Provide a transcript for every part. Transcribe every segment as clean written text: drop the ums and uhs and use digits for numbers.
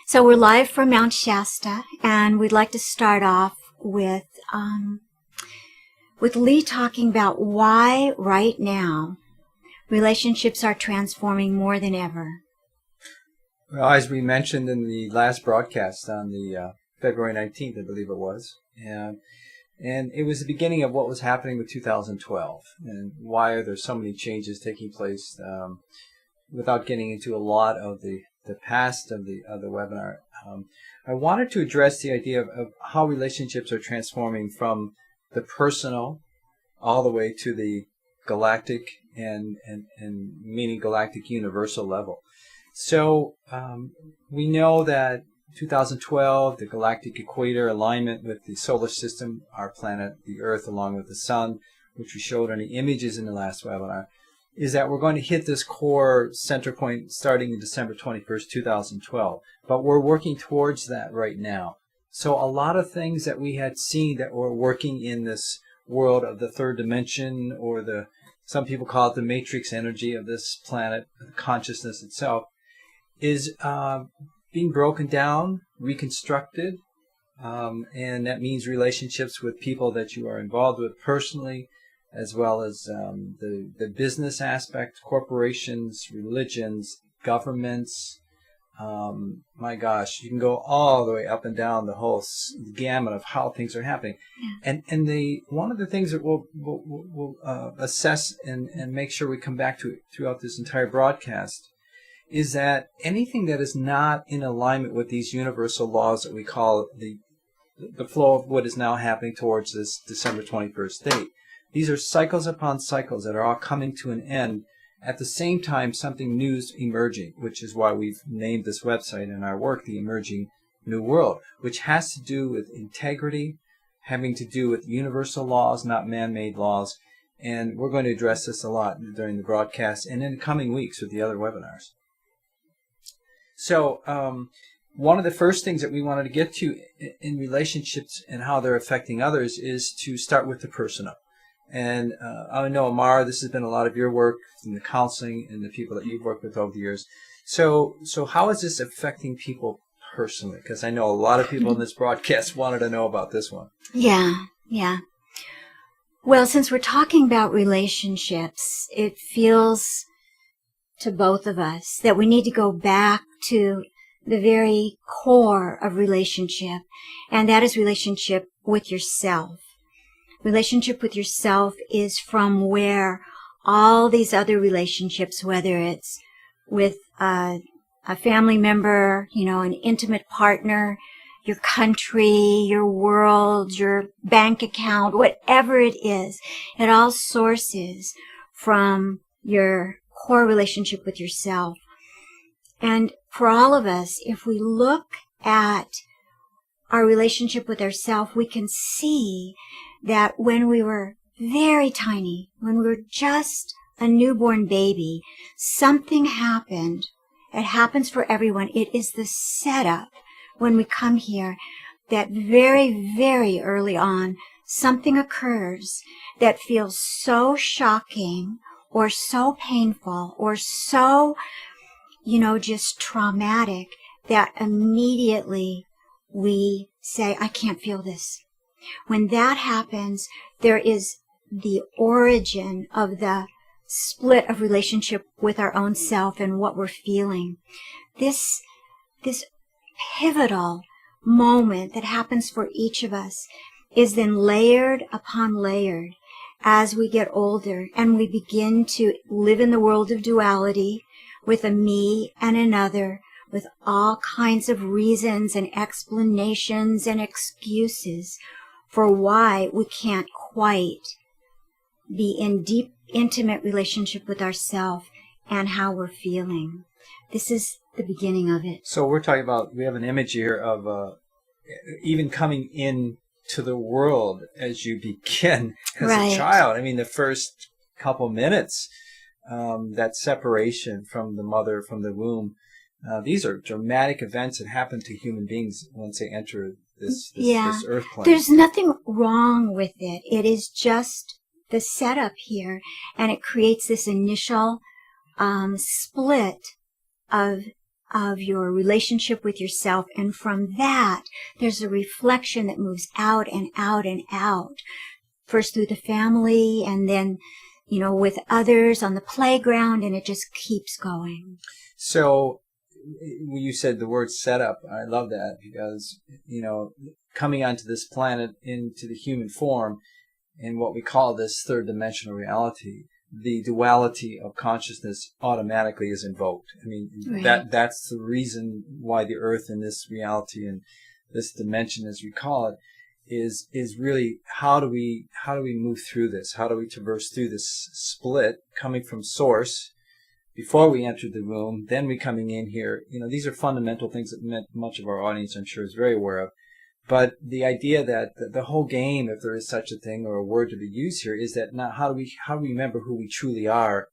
So we're live from Mount Shasta, and we'd like to start off with Lee talking about why right now relationships are transforming more than ever. Well, as we mentioned in the last broadcast on the February 19th, I believe it was, and it was the beginning of what was happening with 2012, and why are there so many changes taking place. Without getting into a lot of the past of the webinar, I wanted to address the idea of how relationships are transforming from the personal all the way to the galactic and meaning galactic universal level. So we know that 2012, the galactic equator alignment with the solar system, our planet, the Earth, along with the Sun, which we showed on the images in the last webinar, is that we're going to hit this core center point starting in December 21st, 2012. But we're working towards that right now. So a lot of things that we had seen that were working in this world of the third dimension, or some people call it the matrix energy of this planet, consciousness itself, is being broken down, reconstructed, and that means relationships with people that you are involved with personally, as well as the business aspect, corporations, religions, governments. My gosh, you can go all the way up and down the whole gamut of how things are happening. Yeah. And one of the things that we'll assess and make sure we come back to throughout this entire broadcast is that anything that is not in alignment with these universal laws that we call the flow of what is now happening towards this December 21st date. These are cycles upon cycles that are all coming to an end. At the same time, something new is emerging, which is why we've named this website and our work The Emerging New World, which has to do with integrity, having to do with universal laws, not man-made laws. And we're going to address this a lot during the broadcast and in the coming weeks with the other webinars. So one of the first things that we wanted to get to in relationships and how they're affecting others is to start with the personal. And I know, Amara, this has been a lot of your work in the counseling and the people that you've worked with over the years. So how is this affecting people personally? Because I know a lot of people in this broadcast wanted to know about this one. Yeah. Well, since we're talking about relationships, it feels to both of us that we need to go back to the very core of relationship, and that is relationship with yourself. Relationship with yourself is from where all these other relationships, whether it's with a family member, an intimate partner, your country, your world, your bank account, whatever it is, it all sources from your core relationship with yourself. And for all of us, if we look at our relationship with ourselves, we can see that when we were very tiny, when we were just a newborn baby, something happened. It happens for everyone. It is the setup when we come here that very, very early on, something occurs that feels so shocking or so painful or so, just traumatic that immediately we say, I can't feel this. When that happens, there is the origin of the split of relationship with our own self and what we're feeling. This pivotal moment that happens for each of us is then layered upon layered as we get older and we begin to live in the world of duality with a me and another, with all kinds of reasons and explanations and excuses for why we can't quite be in deep, intimate relationship with ourselves and how we're feeling. This is the beginning of it. So we're talking about, we have an image here of even coming in to the world as you begin as a child. I mean, the first couple minutes, that separation from the mother, from the womb, These are dramatic events that happen to human beings once they enter this earth plane. There's nothing wrong with it. It is just the setup here, and it creates this initial split of your relationship with yourself, and from that, there's a reflection that moves out and out and out, first through the family, and then, with others on the playground, and it just keeps going. So, you said the word setup. I love that because, coming onto this planet into the human form in what we call this third dimensional reality, the duality of consciousness automatically is invoked. I mean, Right. that's the reason why the earth in this reality and this dimension, as we call it, is really how do we move through this? How do we traverse through this split coming from source before we entered the room, then we coming in here? These are fundamental things that much of our audience, I'm sure, is very aware of. But the idea that the whole game, if there is such a thing or a word to be used here, is that now how do we remember who we truly are?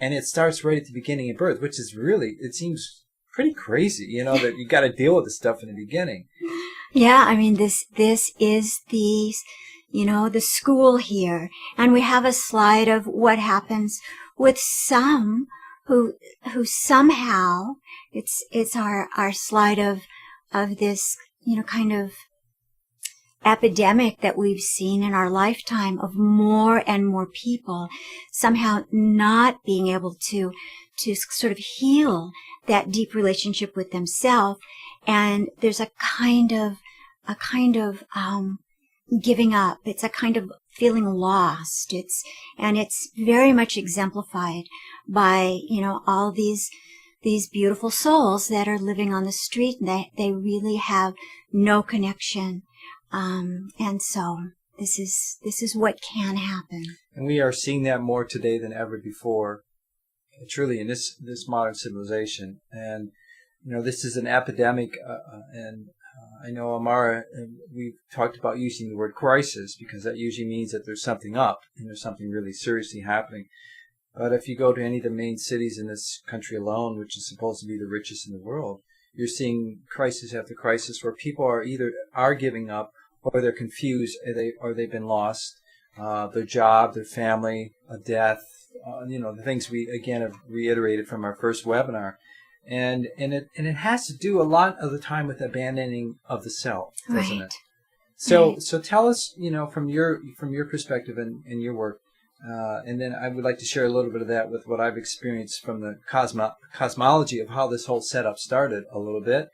And it starts right at the beginning of birth, which is really, it seems pretty crazy, that you got to deal with this stuff in the beginning. Yeah, I mean, this is the school here, and we have a slide of what happens with some who somehow it's our slide of this kind of epidemic that we've seen in our lifetime of more and more people somehow not being able to sort of heal that deep relationship with themselves, and there's a kind of giving up. It's a kind of feeling lost. It's very much exemplified by all these beautiful souls that are living on the street, and they really have no connection. And so this is what can happen. And we are seeing that more today than ever before, truly, in this modern civilization. And, this is an epidemic, and I know, Amara, we've talked about using the word crisis because that usually means that there's something up and there's something really seriously happening. But if you go to any of the main cities in this country alone, which is supposed to be the richest in the world, you're seeing crisis after crisis where people are either giving up or they're confused or they've been lost, their job, their family, a death, the things we again have reiterated from our first webinar. And it has to do a lot of the time with abandoning of the self, doesn't Right. it? So Right. so tell us, from your perspective and your work, and then I would like to share a little bit of that with what I've experienced from the cosmology of how this whole setup started a little bit.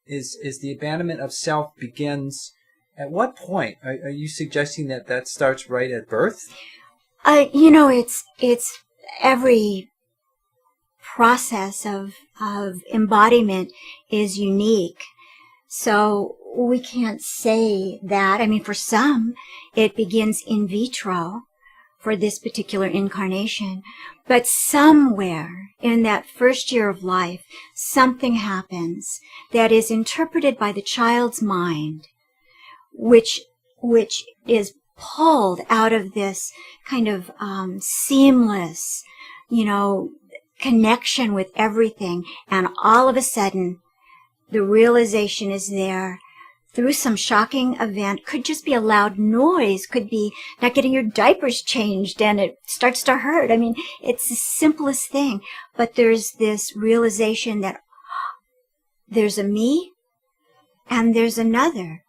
Is the abandonment of self begins at what point? Are you suggesting that starts right at birth? It's every process of embodiment is unique. So we can't say that. I mean, for some, it begins in vitro for this particular incarnation. But somewhere in that first year of life, something happens that is interpreted by the child's mind, which is pulled out of this kind of seamless, connection with everything, and all of a sudden the realization is there through some shocking event. Could just be a loud noise, could be not getting your diapers changed and it starts to hurt. I mean, it's the simplest thing, but there's this realization that there's a me and there's another,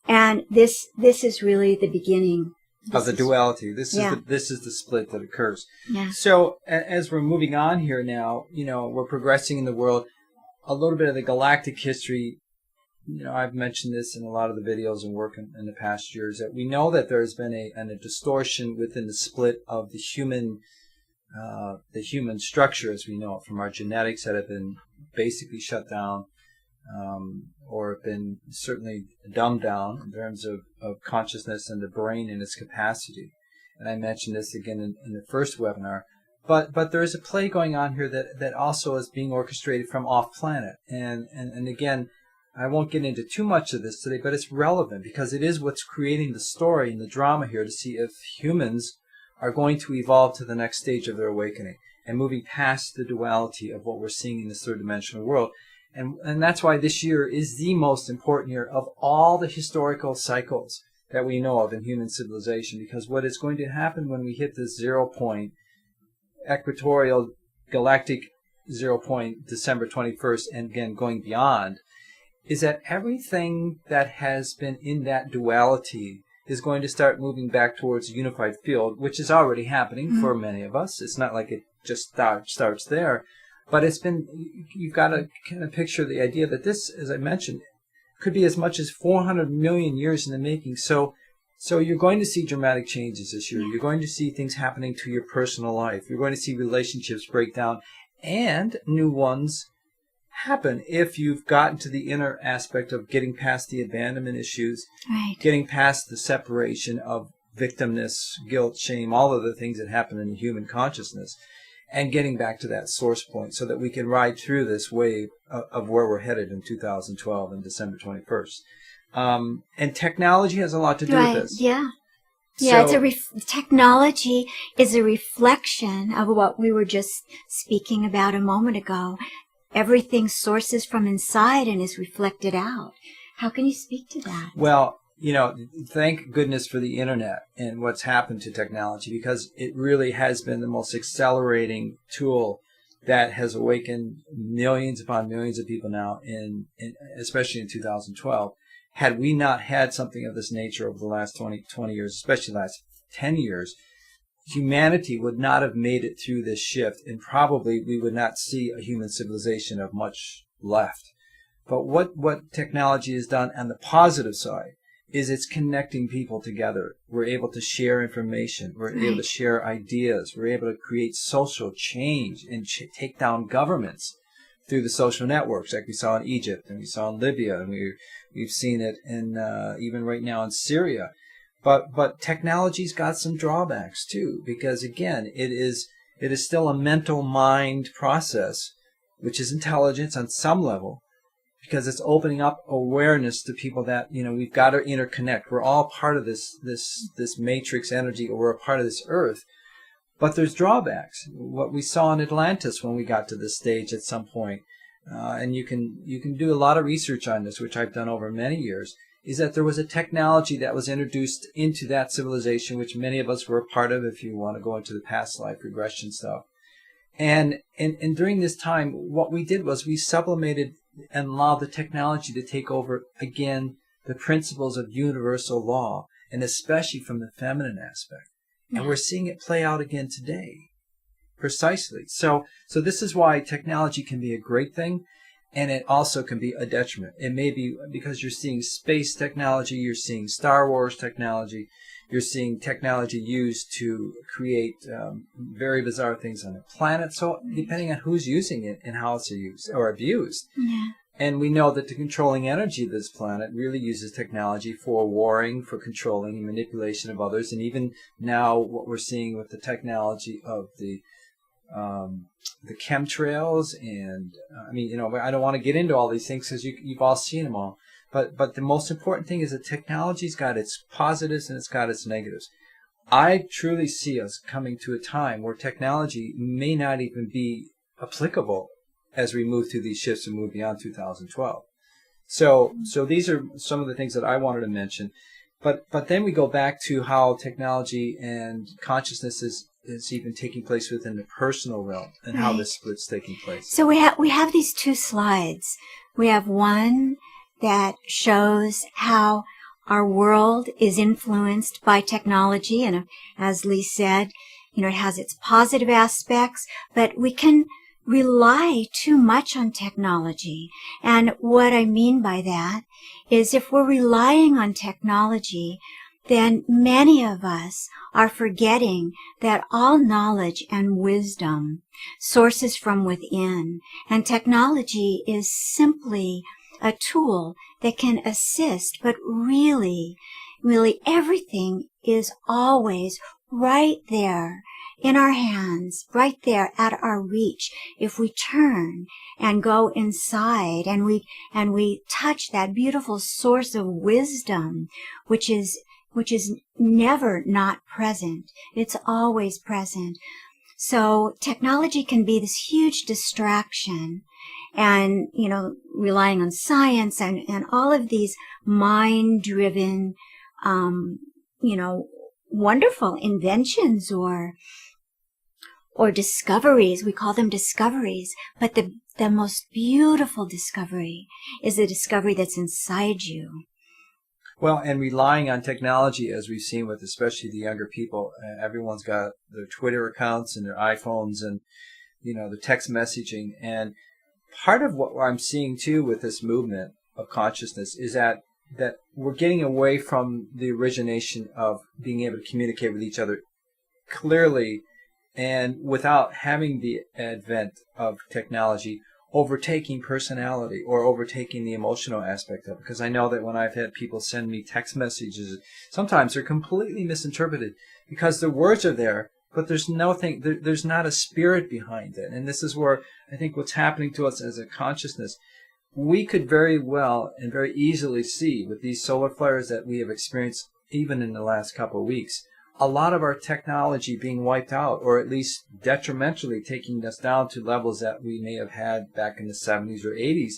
and this is really the beginning Of the duality. This is the split that occurs. Yeah. So as we're moving on here now, we're progressing in the world. A little bit of the galactic history, I've mentioned this in a lot of the videos and work in the past years, that we know that there's been a distortion within the split of the human structure as we know it, from our genetics that have been basically shut down, or have been certainly dumbed down in terms of consciousness and the brain and its capacity. And I mentioned this again in the first webinar. But there is a play going on here that also is being orchestrated from off-planet. And again, I won't get into too much of this today, but it's relevant because it is what's creating the story and the drama here to see if humans are going to evolve to the next stage of their awakening and moving past the duality of what we're seeing in this third dimensional world. And that's why this year is the most important year of all the historical cycles that we know of in human civilization, because what is going to happen when we hit this 0 point, equatorial galactic 0 point, December 21st, and again going beyond, is that everything that has been in that duality is going to start moving back towards a unified field, which is already happening for many of us. It's not like it just starts there. But it's been, you've got to kind of picture the idea that this, as I mentioned, could be as much as 400 million years in the making. So you're going to see dramatic changes this year. You're going to see things happening to your personal life. You're going to see relationships break down and new ones happen if you've gotten to the inner aspect of getting past the abandonment issues, Right. getting past the separation of victimness, guilt, shame, all of the things that happen in the human consciousness, and getting back to that source point so that we can ride through this wave of where we're headed in 2012 and December 21st. And technology has a lot to do with this. Yeah. Yeah, So- technology is a reflection of what we were just speaking about a moment ago. Everything sources from inside and is reflected out. How can you speak to that? Well, thank goodness for the internet and what's happened to technology, because it really has been the most accelerating tool that has awakened millions upon millions of people now, especially in 2012. Had we not had something of this nature over the last 20 years, especially the last 10 years, humanity would not have made it through this shift, and probably we would not see a human civilization of much left. But what technology has done on the positive side is it's connecting people together. We're able to share information. We're able to share ideas. We're able to create social change and take down governments through the social networks, like we saw in Egypt and we saw in Libya, and we've seen it in even right now in Syria. But technology's got some drawbacks too, because again, it is still a mental mind process, which is intelligence on some level, because it's opening up awareness to people that, we've got to interconnect. We're all part of this matrix energy, or we're a part of this earth. But there's drawbacks. What we saw in Atlantis when we got to this stage at some point, and you can do a lot of research on this, which I've done over many years, is that there was a technology that was introduced into that civilization, which many of us were a part of, if you want to go into the past life regression stuff. And during this time, what we did was we sublimated and allowed the technology to take over, again, the principles of universal law, and especially from the feminine aspect. And we're seeing it play out again today. Precisely. So this is why technology can be a great thing, and it also can be a detriment. It may be because you're seeing space technology, you're seeing Star Wars technology, you're seeing technology used to create very bizarre things on the planet. So depending on who's using it and how it's used or abused. Yeah. And we know that the controlling energy of this planet really uses technology for warring, for controlling and manipulation of others. And even now what we're seeing with the technology of the chemtrails, and I don't want to get into all these things because you've all seen them all. But the most important thing is that technology's got its positives and it's got its negatives. I truly see us coming to a time where technology may not even be applicable as we move through these shifts and move beyond 2012. So these are some of the things that I wanted to mention. But then we go back to how technology and consciousness is even taking place within the personal realm, and how this split's taking place. So we have these two slides. We have one that shows how our world is influenced by technology, and as Lee said, it has its positive aspects, but we can rely too much on technology. And what I mean by that is, if we're relying on technology, then many of us are forgetting that all knowledge and wisdom sources from within, and technology is simply a tool that can assist, but really everything is always right there in our hands, right there at our reach, if we turn and go inside and we touch that beautiful source of wisdom, which is which is never not present. It's always present. So technology can be this huge distraction, and, relying on science and all of these mind-driven, wonderful inventions or discoveries. We call them discoveries, but the most beautiful discovery is the discovery that's inside you. Well, and relying on technology, as we've seen with especially the younger people, everyone's got their Twitter accounts and their iPhones and, the text messaging. And part of what I'm seeing, too, with this movement of consciousness is that we're getting away from the origination of being able to communicate with each other clearly and without having the advent of technology overtaking personality or overtaking the emotional aspect of it. Because I know that when I've had people send me text messages, sometimes they're completely misinterpreted because the words are there, but there's there's not a spirit behind it. And this is where I think what's happening to us as a consciousness, we could very well and very easily see with these solar flares that we have experienced even in the last couple of weeks, a lot of our technology being wiped out, or at least detrimentally taking us down to levels that we may have had back in the 70s or 80s,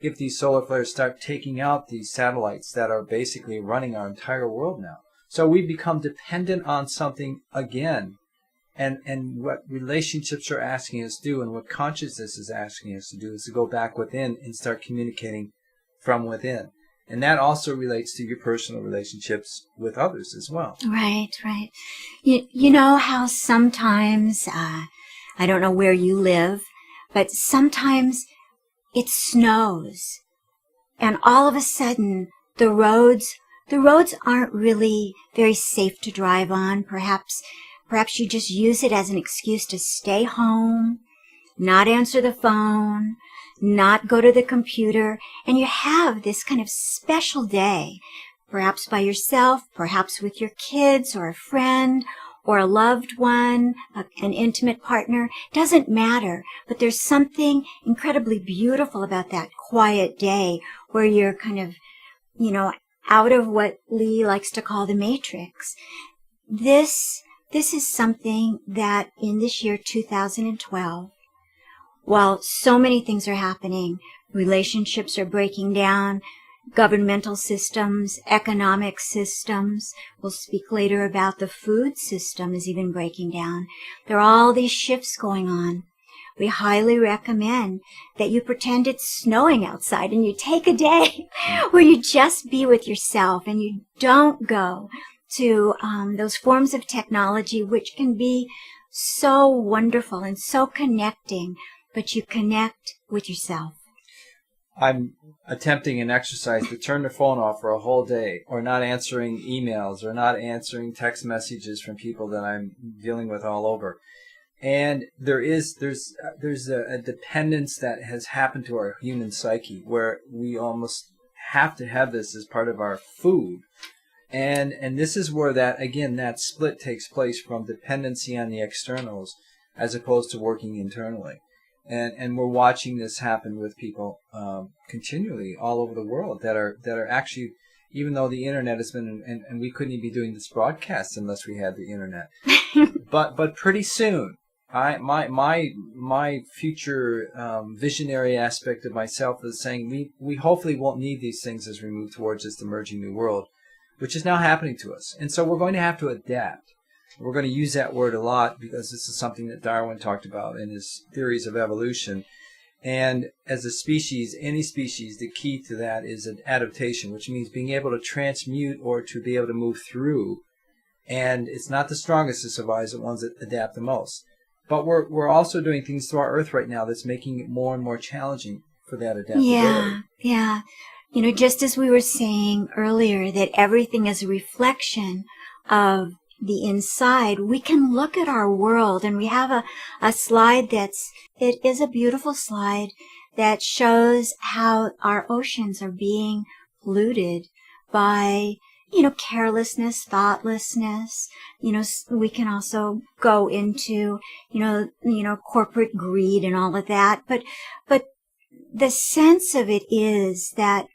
if these solar flares start taking out these satellites that are basically running our entire world now. So we become dependent on something again. And what relationships are asking us to do and what consciousness is asking us to do is to go back within and start communicating from within. And that also relates to your personal relationships with others as well. Right. You know how sometimes, I don't know where you live, but sometimes it snows. And all of a sudden, the roads aren't really very safe to drive on. Perhaps you just use it as an excuse to stay home, not answer the phone, not go to the computer, and you have this kind of special day, perhaps by yourself, perhaps with your kids or a friend or a loved one, an intimate partner. Doesn't matter, but there's something incredibly beautiful about that quiet day where you're kind of, out of what Lee likes to call the matrix. This is something that in this year 2012, while so many things are happening, relationships are breaking down, governmental systems, economic systems, we'll speak later about the food system is even breaking down. There are all these shifts going on. We highly recommend that you pretend it's snowing outside and you take a day where you just be with yourself and you don't go to those forms of technology which can be so wonderful and so connecting, but you connect with yourself. I'm attempting an exercise to turn the phone off for a whole day, or not answering emails, or not answering text messages from people that I'm dealing with all over. And there's a dependence that has happened to our human psyche where we almost have to have this as part of our food. And this is where that split takes place from dependency on the externals as opposed to working internally. And we're watching this happen with people continually all over the world that are actually, even though the internet has been, and we couldn't even be doing this broadcast unless we had the internet. but pretty soon, my future visionary aspect of myself is saying we hopefully won't need these things as we move towards this emerging new world, which is now happening to us. And so we're going to have to adapt. We're going to use that word a lot because this is something that Darwin talked about in his theories of evolution. And as a species, any species, the key to that is an adaptation, which means being able to transmute or to be able to move through. And it's not the strongest that survives, the ones that adapt the most. But we're also doing things to our Earth right now that's making it more and more challenging for that adaptability. Yeah. Just as we were saying earlier that everything is a reflection of the inside, we can look at our world, and we have a slide it is a beautiful slide that shows how our oceans are being polluted by, carelessness, thoughtlessness. We can also go into, corporate greed and all of that. But the sense of it is that,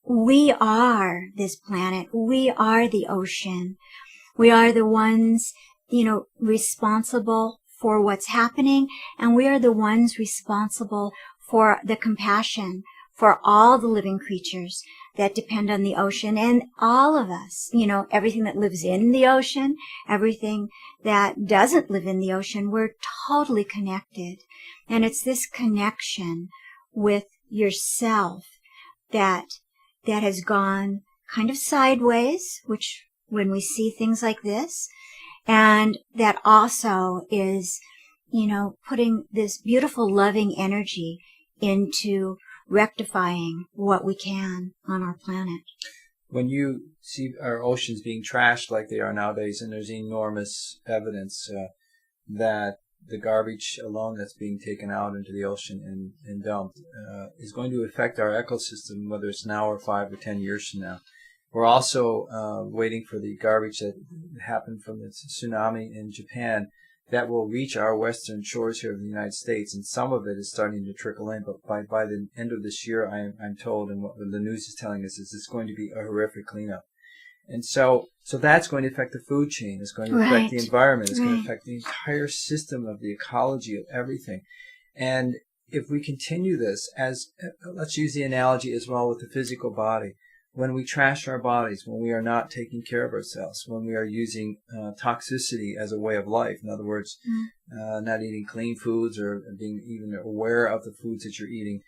we are this planet. We are the ocean. We are the ones, responsible for what's happening, and we are the ones responsible for the compassion for all the living creatures that depend on the ocean, and all of us, everything that lives in the ocean, everything that doesn't live in the ocean, we're totally connected. And it's this connection with yourself that has gone kind of sideways, which when we see things like this, and that also is, putting this beautiful loving energy into rectifying what we can on our planet. When you see our oceans being trashed like they are nowadays, and there's enormous evidence that the garbage alone that's being taken out into the ocean and dumped is going to affect our ecosystem, whether it's now or 5 or 10 years from now. We're also waiting for the garbage that happened from the tsunami in Japan that will reach our western shores here of the United States, and some of it is starting to trickle in. But by the end of this year, I'm told, and what the news is telling us, is it's going to be a horrific cleanup. And so that's going to affect the food chain. It's going to affect the environment. It's going to affect the entire system of the ecology of everything. And if we continue this, let's use the analogy as well with the physical body. When we trash our bodies, when we are not taking care of ourselves, when we are using toxicity as a way of life, in other words, not eating clean foods or being even aware of the foods that you're eating,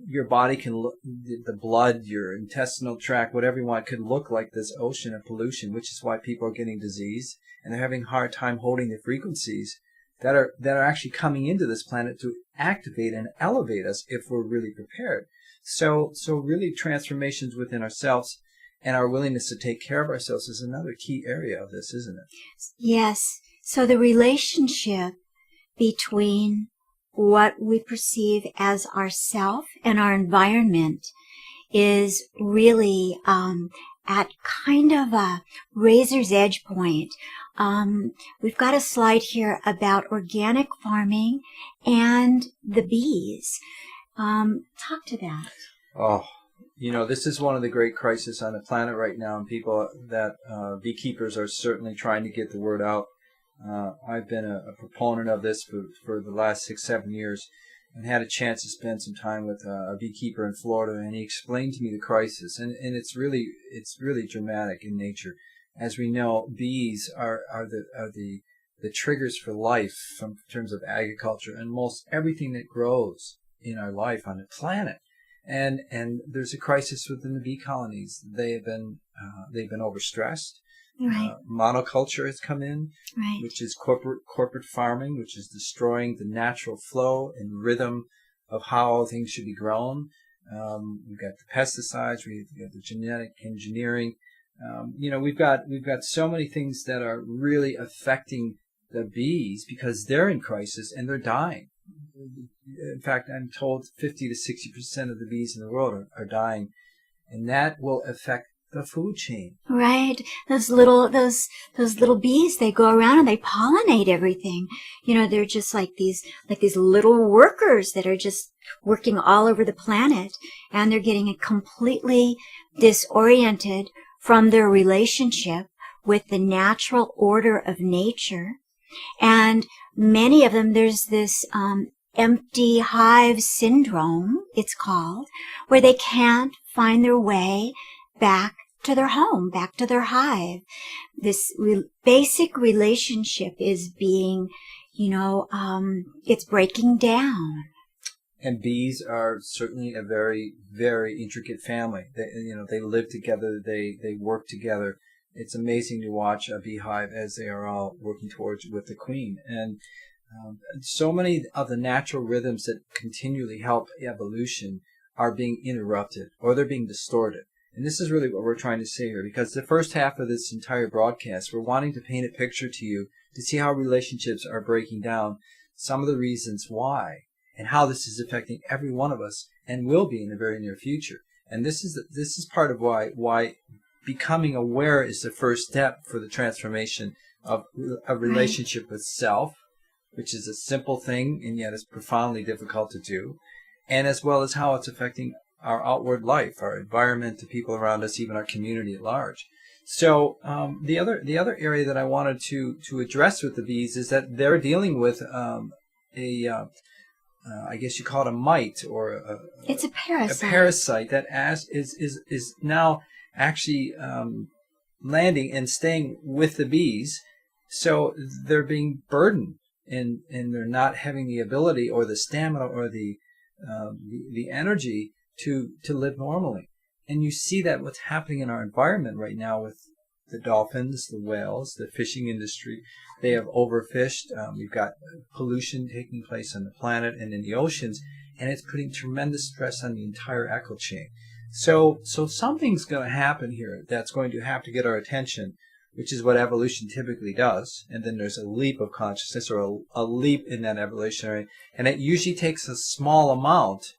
your body can look, the blood, your intestinal tract, whatever you want, could look like this ocean of pollution, which is why people are getting disease, and they're having a hard time holding the frequencies that are actually coming into this planet to activate and elevate us if we're really prepared. So really transformations within ourselves and our willingness to take care of ourselves is another key area of this, isn't it? Yes. So the relationship between what we perceive as ourself and our environment is really at kind of a razor's edge point. We've got a slide here about organic farming and the bees. Talk to that. Oh, this is one of the great crises on the planet right now, and people that beekeepers are certainly trying to get the word out. I've been a proponent of this for the last 6-7 years, and had a chance to spend some time with a beekeeper in Florida, and he explained to me the crisis, and it's really dramatic in nature. As we know, bees are the triggers for life in terms of agriculture and most everything that grows in our life on the planet. And there's a crisis within the bee colonies. They've been overstressed. Right. Monoculture has come in, right, which is corporate farming, which is destroying the natural flow and rhythm of how things should be grown. We've got the pesticides, we've got the genetic engineering. We've got so many things that are really affecting the bees because they're in crisis and they're dying. In fact, I'm told 50 to 60% of the bees in the world are dying, and that will affect the food chain. Right. Those little bees, they go around and they pollinate everything. They're just like these little workers that are just working all over the planet, and they're getting completely disoriented from their relationship with the natural order of nature. And many of them, there's this empty hive syndrome, it's called, where they can't find their way back to their home, back to their hive. This basic relationship is being, it's breaking down. And bees are certainly a very, very intricate family. They live together, they work together. It's amazing to watch a beehive as they are all working towards with the queen. And so many of the natural rhythms that continually help evolution are being interrupted or they're being distorted. And this is really what we're trying to say here, because the first half of this entire broadcast, we're wanting to paint a picture to you to see how relationships are breaking down, some of the reasons why, and how this is affecting every one of us and will be in the very near future. And this is part of why becoming aware is the first step for the transformation of a relationship with self, which is a simple thing and yet it's profoundly difficult to do, and as well as how it's affecting our outward life, our environment, the people around us, even our community at large. So the other area that I wanted to address with the bees is that they're dealing with I guess you call it a mite, or it's a parasite. A parasite that is now actually landing and staying with the bees. So they're being burdened, and they're not having the ability or the stamina or the energy to live normally. And you see that what's happening in our environment right now with the dolphins, the whales, the fishing industry. They have overfished. We've got pollution taking place on the planet and in the oceans, and it's putting tremendous stress on the entire eco chain. So something's going to happen here that's going to have to get our attention, which is what evolution typically does. And then there's a leap of consciousness, or a leap in that evolutionary, and it usually takes a small amount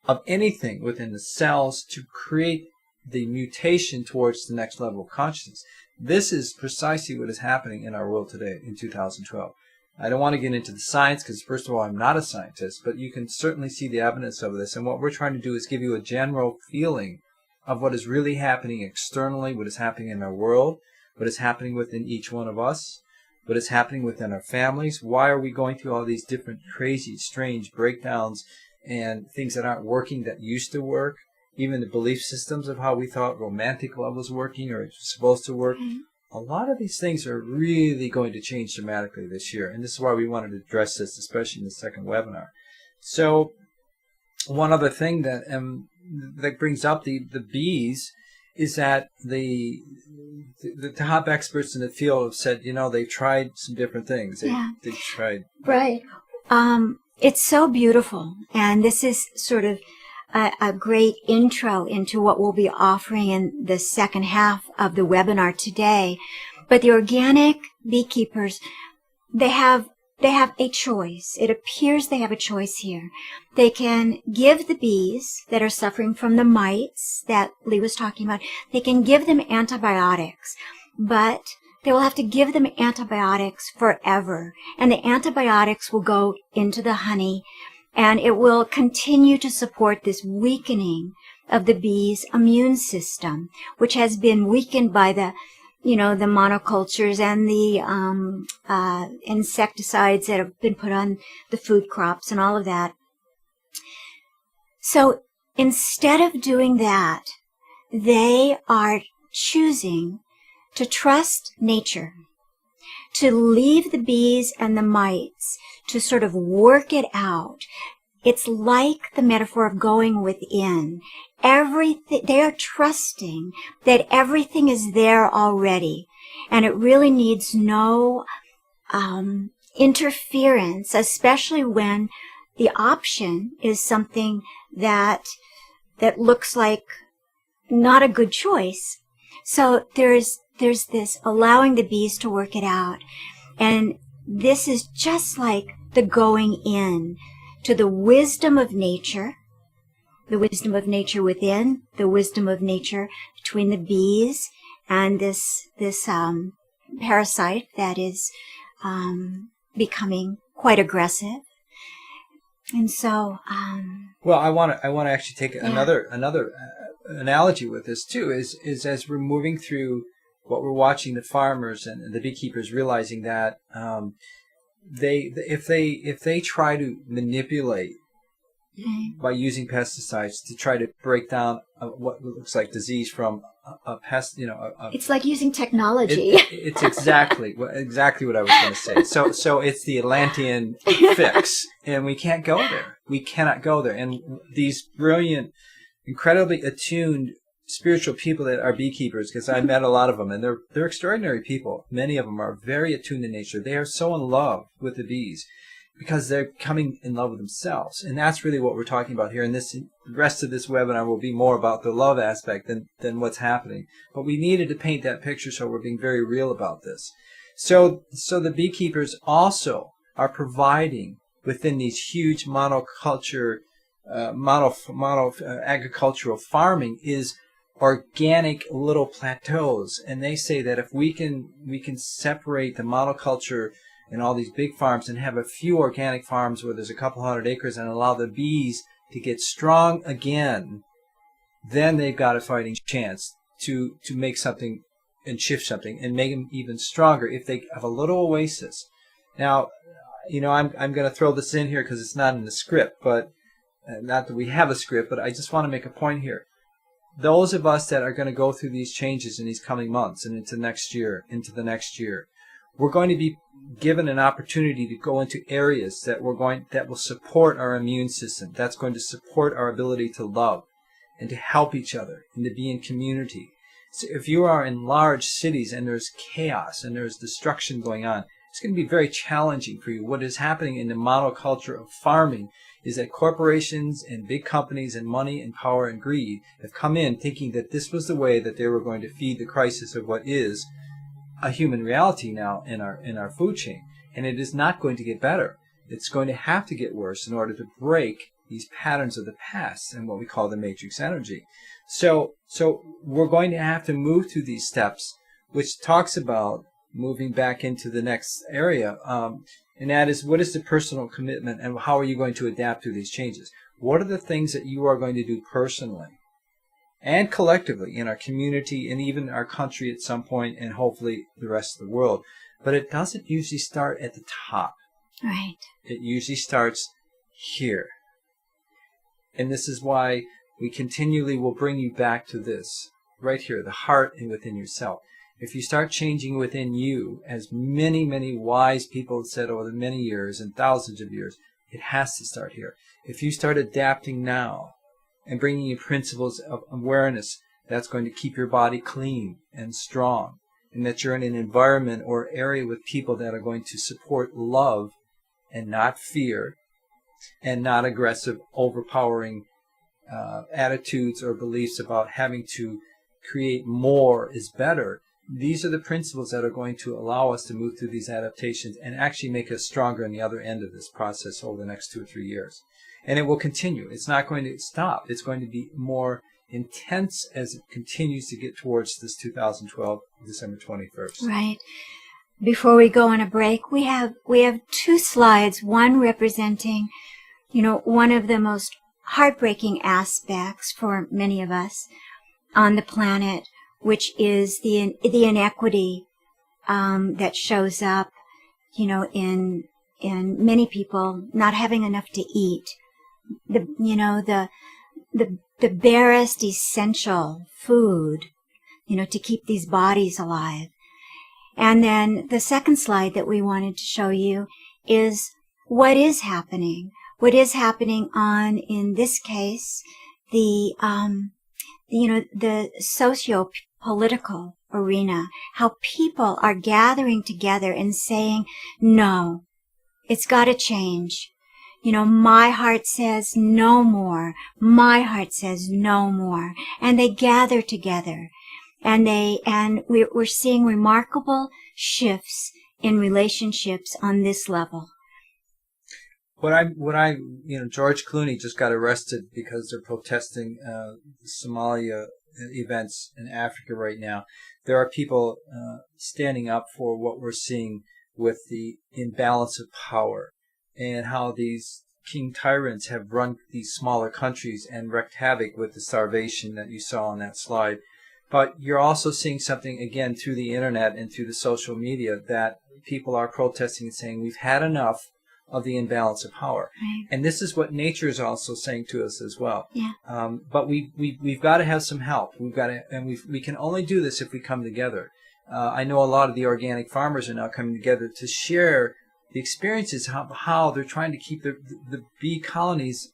of anything within the cells to create the mutation towards the next level of consciousness. This is precisely what is happening in our world today in 2012. I don't want to get into the science because, first of all, I'm not a scientist, but you can certainly see the evidence of this. And what we're trying to do is give you a general feeling of what is really happening externally, what is happening in our world, what is happening within each one of us, what is happening within our families. Why are we going through all these different crazy, strange breakdowns and things that aren't working that used to work? Even the belief systems of how we thought romantic love was working or supposed to work. Mm-hmm. A lot of these things are really going to change dramatically this year. And this is why we wanted to address this, especially in the second webinar. So one other thing that brings up the bees is that the top experts in the field have said, they've tried some different things. They've tried. Right. It's so beautiful. And this is sort of a great intro into what we'll be offering in the second half of the webinar today. But the organic beekeepers, they have a choice. It appears they have a choice here. They can give the bees that are suffering from the mites that Lee was talking about, they can give them antibiotics, but they will have to give them antibiotics forever. And the antibiotics will go into the honey, and it will continue to support this weakening of the bee's immune system, which has been weakened by the monocultures and the insecticides that have been put on the food crops and all of that. So instead of doing that, they are choosing to trust nature, to leave the bees and the mites to sort of work it out. It's like the metaphor of going within. Everything, they are trusting that everything is there already, and it really needs no interference, especially when the option is something that looks like not a good choice. So there's this allowing the bees to work it out. And this is just like the going in to the wisdom of nature, the wisdom of nature within, the wisdom of nature between the bees and this parasite that is becoming quite aggressive. And so, well, I want to actually take another analogy with this too. Is as we're moving through what we're watching, the farmers and the beekeepers realizing that if they try to manipulate by using pesticides to try to break down what looks like disease from a pest, it's like using technology. It's exactly what I was going to say. So it's the Atlantean fix, and we can't go there. We cannot go there. And these brilliant, incredibly attuned spiritual people that are beekeepers, because I met a lot of them, and they're extraordinary people. Many of them are very attuned to nature. They are so in love with the bees because they're coming in love with themselves. And that's really what we're talking about here. And the rest of this webinar will be more about the love aspect than what's happening. But we needed to paint that picture, so we're being very real about this. So the beekeepers also are providing within these huge monoculture, agricultural farming is organic little plateaus. And they say that if we can separate the monoculture and all these big farms and have a few organic farms where there's a couple hundred acres and allow the bees to get strong again, then they've got a fighting chance to make something and shift something and make them even stronger if they have a little oasis. Now, I'm going to throw this in here because it's not in the script, but not that we have a script, but I just want to make a point here. Those of us that are going to go through these changes in these coming months and into the next year, we're going to be given an opportunity to go into areas that will support our immune system. That's going to support our ability to love and to help each other and to be in community. So if you are in large cities and there's chaos and there's destruction going on, it's going to be very challenging for you. What is happening in the monoculture of farming is that corporations and big companies and money and power and greed have come in thinking that this was the way that they were going to feed the crisis of what is a human reality now in our food chain. And it is not going to get better. It's going to have to get worse in order to break these patterns of the past and what we call the matrix energy. So we're going to have to move through these steps, which talks about moving back into the next area. And that is, what is the personal commitment and how are you going to adapt to these changes? What are the things that you are going to do personally and collectively in our community and even our country at some point and hopefully the rest of the world? But it doesn't usually start at the top. Right. It usually starts here. And this is why we continually will bring you back to this, right here, the heart and within yourself. If you start changing within you, as many, many wise people have said over the many years and thousands of years, it has to start here. If you start adapting now and bringing in principles of awareness, that's going to keep your body clean and strong, and that you're in an environment or area with people that are going to support love and not fear and not aggressive, overpowering attitudes or beliefs about having to create more is better. These are the principles that are going to allow us to move through these adaptations and actually make us stronger on the other end of this process over the next 2 or 3 years. And it will continue. It's not going to stop. It's going to be more intense as it continues to get towards this 2012, December 21st. Right. Before we go on a break, we have 2 slides, one representing, one of the most heartbreaking aspects for many of us on the planet, which is the inequity that shows up, in many people not having enough to eat, the barest essential food, to keep these bodies alive. And then the second slide that we wanted to show you is what is happening. What is happening on, in this case, the socio-political arena, how people are gathering together and saying, no, it's got to change. My heart says no more. My heart says no more. And they gather together. And we're seeing remarkable shifts in relationships on this level. George Clooney just got arrested because they're protesting Somalia events in Africa right now. There are people standing up for what we're seeing with the imbalance of power and how these king tyrants have run these smaller countries and wreaked havoc with the starvation that you saw on that slide. But you're also seeing something, again, through the internet and through the social media, that people are protesting and saying, we've had enough of the imbalance of power. Right. And this is what nature is also saying to us as well. Yeah. But we've got to have some help. We can only do this if we come together. I know a lot of the organic farmers are now coming together to share the experiences of how they're trying to keep the bee colonies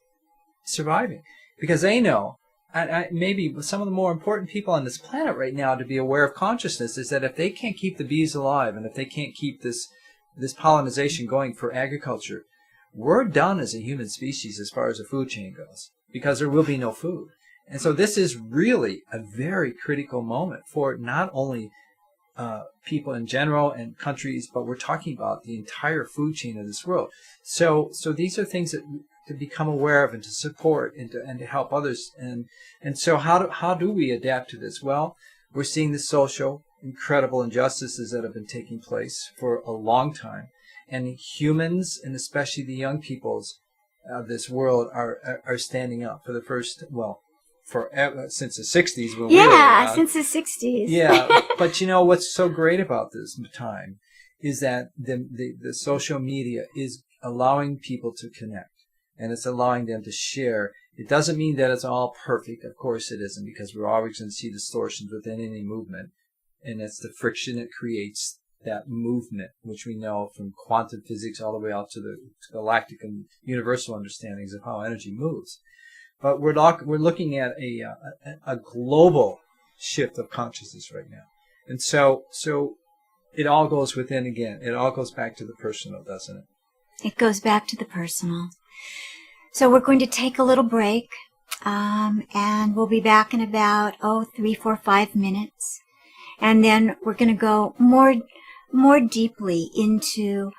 surviving. Because they know, maybe some of the more important people on this planet right now to be aware of consciousness is that if they can't keep the bees alive and if they can't keep this pollination going for agriculture, we're done as a human species as far as the food chain goes, because there will be no food. And so this is really a very critical moment for not only people in general and countries, but we're talking about the entire food chain of this world. So these are things that to become aware of and to support and to help others. And so how do we adapt to this? Well, we're seeing the social incredible injustices that have been taking place for a long time, and humans, and especially the young peoples, of this world are standing up for the first, well, since the 60s when we were Yeah, around. since the 60s. Yeah, but what's so great about this time is that the social media is allowing people to connect, and it's allowing them to share. It doesn't mean that it's all perfect. Of course it isn't, because we're always going to see distortions within any movement, and it's the friction it creates, that movement, which we know from quantum physics all the way out to the galactic and universal understandings of how energy moves. But we're looking at a global shift of consciousness right now. And so it all goes within again. It all goes back to the personal, doesn't it? It goes back to the personal. So we're going to take a little break, and we'll be back in about 3, 4, 5 minutes. And then we're going to go more deeply into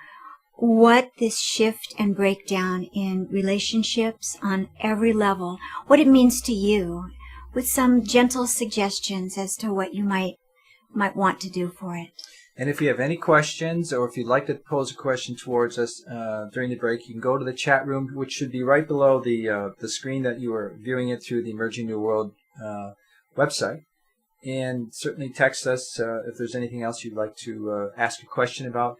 what this shift and breakdown in relationships on every level, what it means to you, with some gentle suggestions as to what you might want to do for it. And if you have any questions, or if you'd like to pose a question towards us during the break, you can go to the chat room, which should be right below the screen that you are viewing it through the Emerging New World website. And certainly text us if there's anything else you'd like to ask a question about.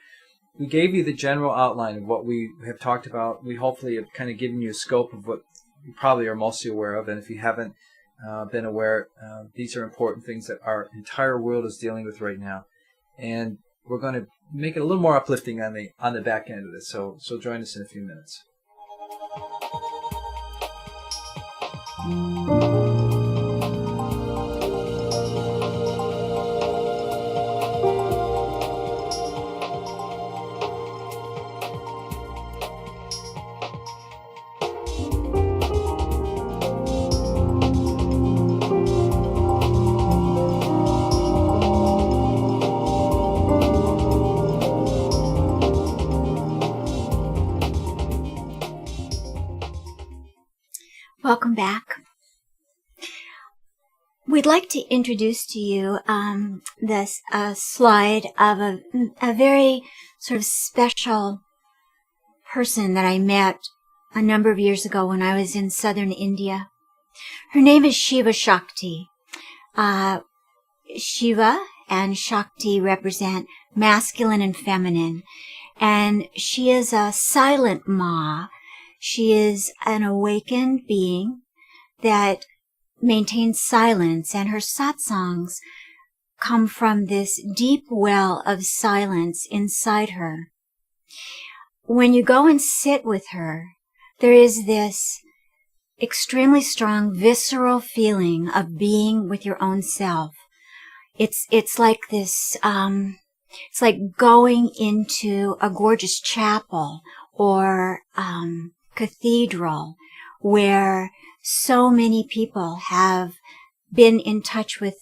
We gave you the general outline of what we have talked about. We hopefully have kind of given you a scope of what you probably are mostly aware of. And if you haven't been aware, these are important things that our entire world is dealing with right now. And we're going to make it a little more uplifting on the back end of this. So join us in a few minutes. Welcome back. We'd like to introduce to you this slide of a very sort of special person that I met a number of years ago when I was in southern India. Her name is Shiva Shakti. Shiva and Shakti represent masculine and feminine, and she is a silent Ma. She is an awakened being that maintains silence, and her satsangs come from this deep well of silence inside her. When you go and sit with her, there is this extremely strong visceral feeling of being with your own self. It's like this, it's like going into a gorgeous chapel or cathedral where so many people have been in touch with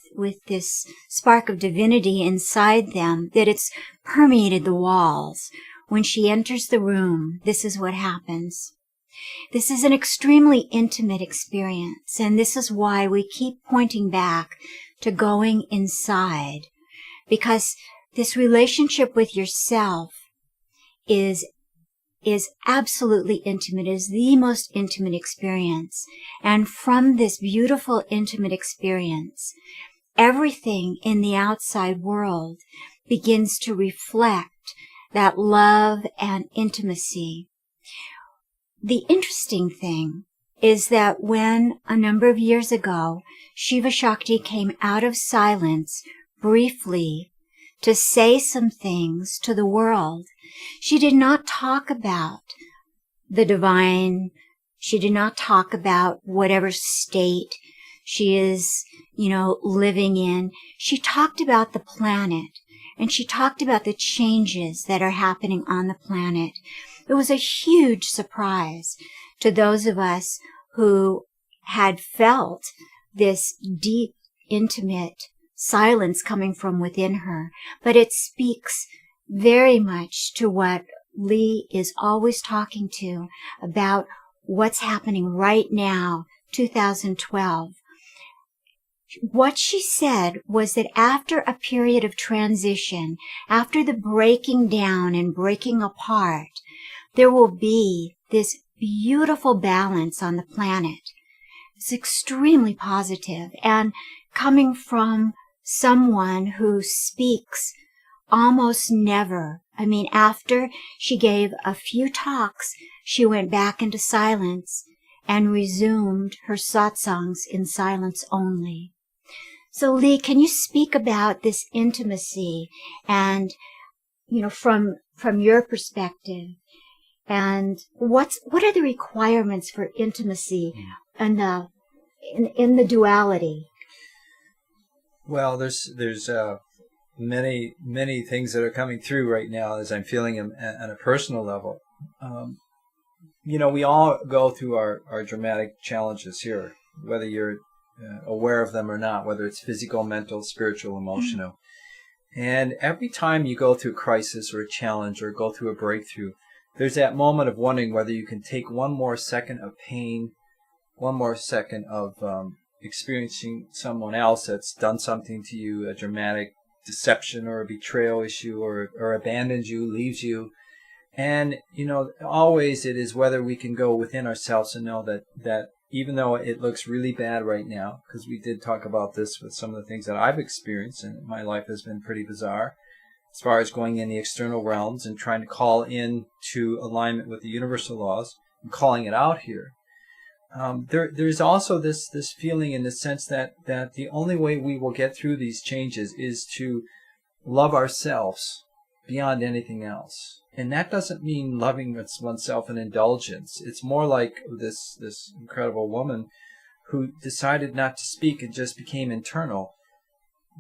this spark of divinity inside them that it's permeated the walls. When she enters the room, this is what happens. This is an extremely intimate experience, and this is why we keep pointing back to going inside, because this relationship with yourself is absolutely intimate, is the most intimate experience. And from this beautiful, intimate experience, everything in the outside world begins to reflect that love and intimacy. The interesting thing is that when a number of years ago, Shiva Shakti came out of silence briefly to say some things to the world, she did not talk about the divine. She did not talk about whatever state she is, living in. She talked about the planet, and she talked about the changes that are happening on the planet. It was a huge surprise to those of us who had felt this deep, intimate silence coming from within her. But it speaks very much to what Lee is always talking to about what's happening right now, 2012. What she said was that after a period of transition, after the breaking down and breaking apart, there will be this beautiful balance on the planet. It's extremely positive, and coming from someone who speaks almost never. I mean, after she gave a few talks, she went back into silence and resumed her satsangs in silence only. So Lee, can you speak about this intimacy and, from your perspective, and what are the requirements for intimacy and in the duality? Well, there's many things that are coming through right now as I'm feeling them on a personal level. We all go through our dramatic challenges here, whether you're aware of them or not, whether it's physical, mental, spiritual, emotional. And every time you go through a crisis or a challenge or go through a breakthrough, there's that moment of wondering whether you can take one more second of pain, one more second of experiencing someone else that's done something to you, a dramatic deception or a betrayal issue, or abandons you, leaves you. And, always it is whether we can go within ourselves and know that even though it looks really bad right now, because we did talk about this with some of the things that I've experienced, and my life has been pretty bizarre, as far as going in the external realms and trying to call in to alignment with the universal laws and calling it out here. There's also this feeling in the sense that the only way we will get through these changes is to love ourselves beyond anything else. And that doesn't mean loving oneself in indulgence. It's more like this incredible woman who decided not to speak and just became internal,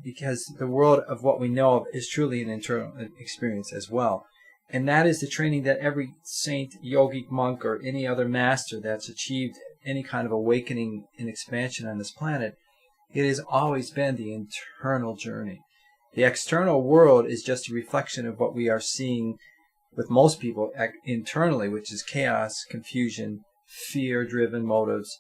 because the world of what we know of is truly an internal experience as well. And that is the training that every saint, yogic monk, or any other master that's achieved any kind of awakening and expansion on this planet, it has always been the internal journey. The external world is just a reflection of what we are seeing with most people internally, which is chaos, confusion, fear-driven motives,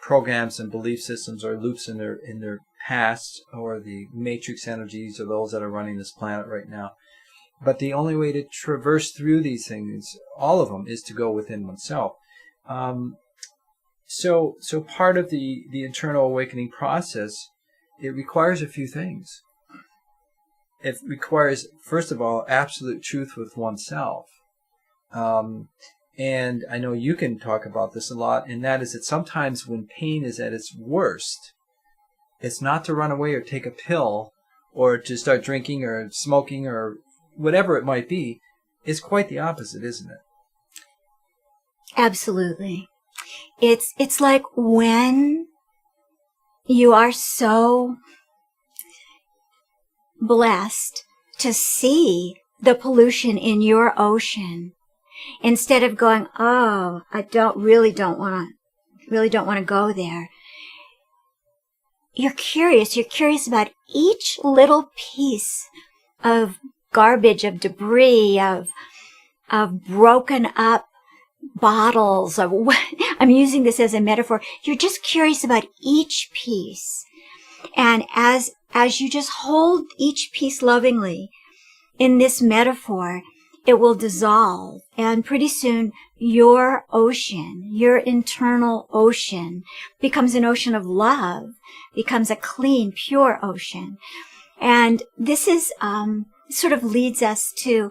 programs and belief systems or loops in their past, or the matrix energies, or those that are running this planet right now. But the only way to traverse through these things, all of them, is to go within oneself. So part of the internal awakening process, it requires a few things. It requires, first of all, absolute truth with oneself. And I know you can talk about this a lot, and that is that sometimes when pain is at its worst, it's not to run away or take a pill or to start drinking or smoking or whatever it might be. It's quite the opposite, isn't it? Absolutely. It's like when you are so blessed to see the pollution in your ocean, instead of going, oh, I really don't want to go there. You're curious about each little piece of garbage, of debris, of broken up bottles, I'm using this as a metaphor. You're just curious about each piece. And as you just hold each piece lovingly in this metaphor, it will dissolve. And pretty soon, your ocean, your internal ocean, becomes an ocean of love, becomes a clean, pure ocean. And this is, sort of leads us to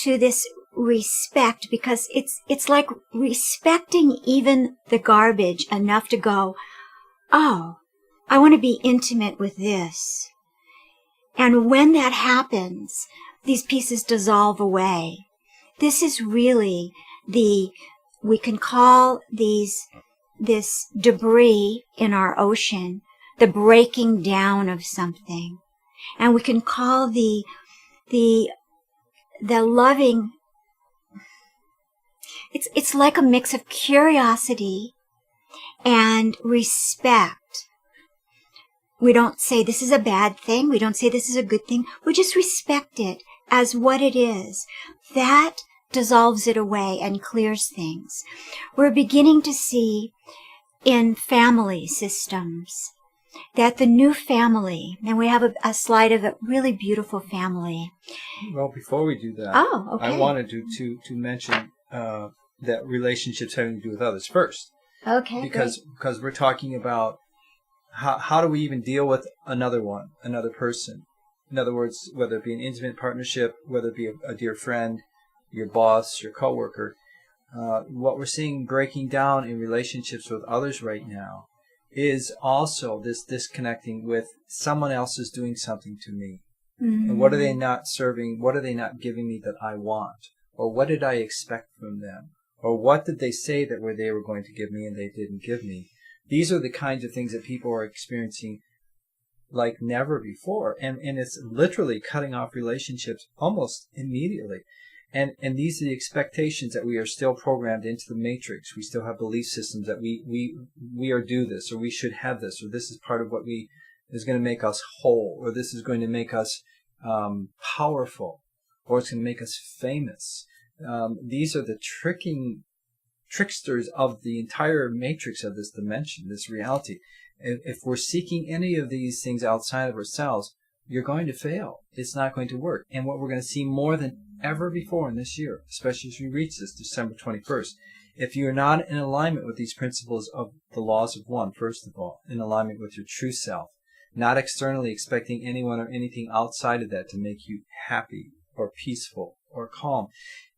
this respect, because it's like respecting even the garbage enough to go, oh, I want to be intimate with this. And when that happens, these pieces dissolve away. This is really we can call this debris in our ocean the breaking down of something. And we can call the loving, it's like a mix of curiosity and respect. We don't say this is a bad thing. We don't say this is a good thing. We just respect it as what it is. That dissolves it away and clears things. We're beginning to see in family systems that the new family, and we have a slide of a really beautiful family. Well, before we do that, Oh, okay. I wanted to mention that relationships having to do with others first. Okay. Because we're talking about how do we even deal with another person. In other words, whether it be an intimate partnership, whether it be a dear friend, your boss, your coworker, what we're seeing breaking down in relationships with others right now is also this disconnecting with someone else is doing something to me. Mm-hmm. And what are they not serving? What are they not giving me that I want? Or what did I expect from them? Or what did they say that they were going to give me and they didn't give me? These are the kinds of things that people are experiencing like never before. And it's literally cutting off relationships almost immediately. And these are the expectations that we are still programmed into the matrix. We still have belief systems that we are due this, or we should have this, or this is part of what is going to make us whole, or this is going to make us powerful, or it's going to make us famous. These are the tricksters of the entire matrix of this dimension, this reality. If we're seeking any of these things outside of ourselves, you're going to fail. It's not going to work. And what we're going to see more than ever before in this year, especially as we reach this December 21st, if you're not in alignment with these principles of the laws of one, first of all, in alignment with your true self, not externally expecting anyone or anything outside of that to make you happy or peaceful or calm.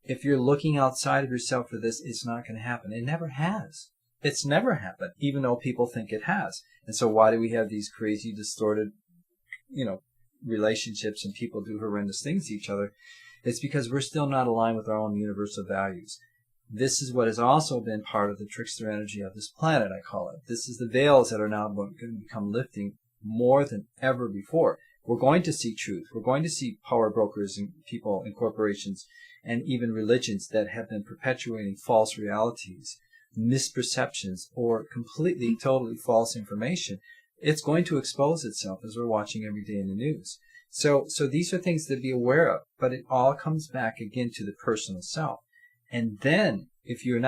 If you're looking outside of yourself for this, it's not going to happen. It never has. It's never happened, even though people think it has. And so why do we have these crazy, distorted, relationships and people do horrendous things to each other? It's because we're still not aligned with our own universal values. This is what has also been part of the trickster energy of this planet, I call it. This is the veils that are now going to become lifting more than ever before. We're going to see truth. We're going to see power brokers and people and corporations and even religions that have been perpetuating false realities, misperceptions, or completely, totally false information. It's going to expose itself as we're watching every day in the news. So these are things to be aware of, but it all comes back again to the personal self. And then if you're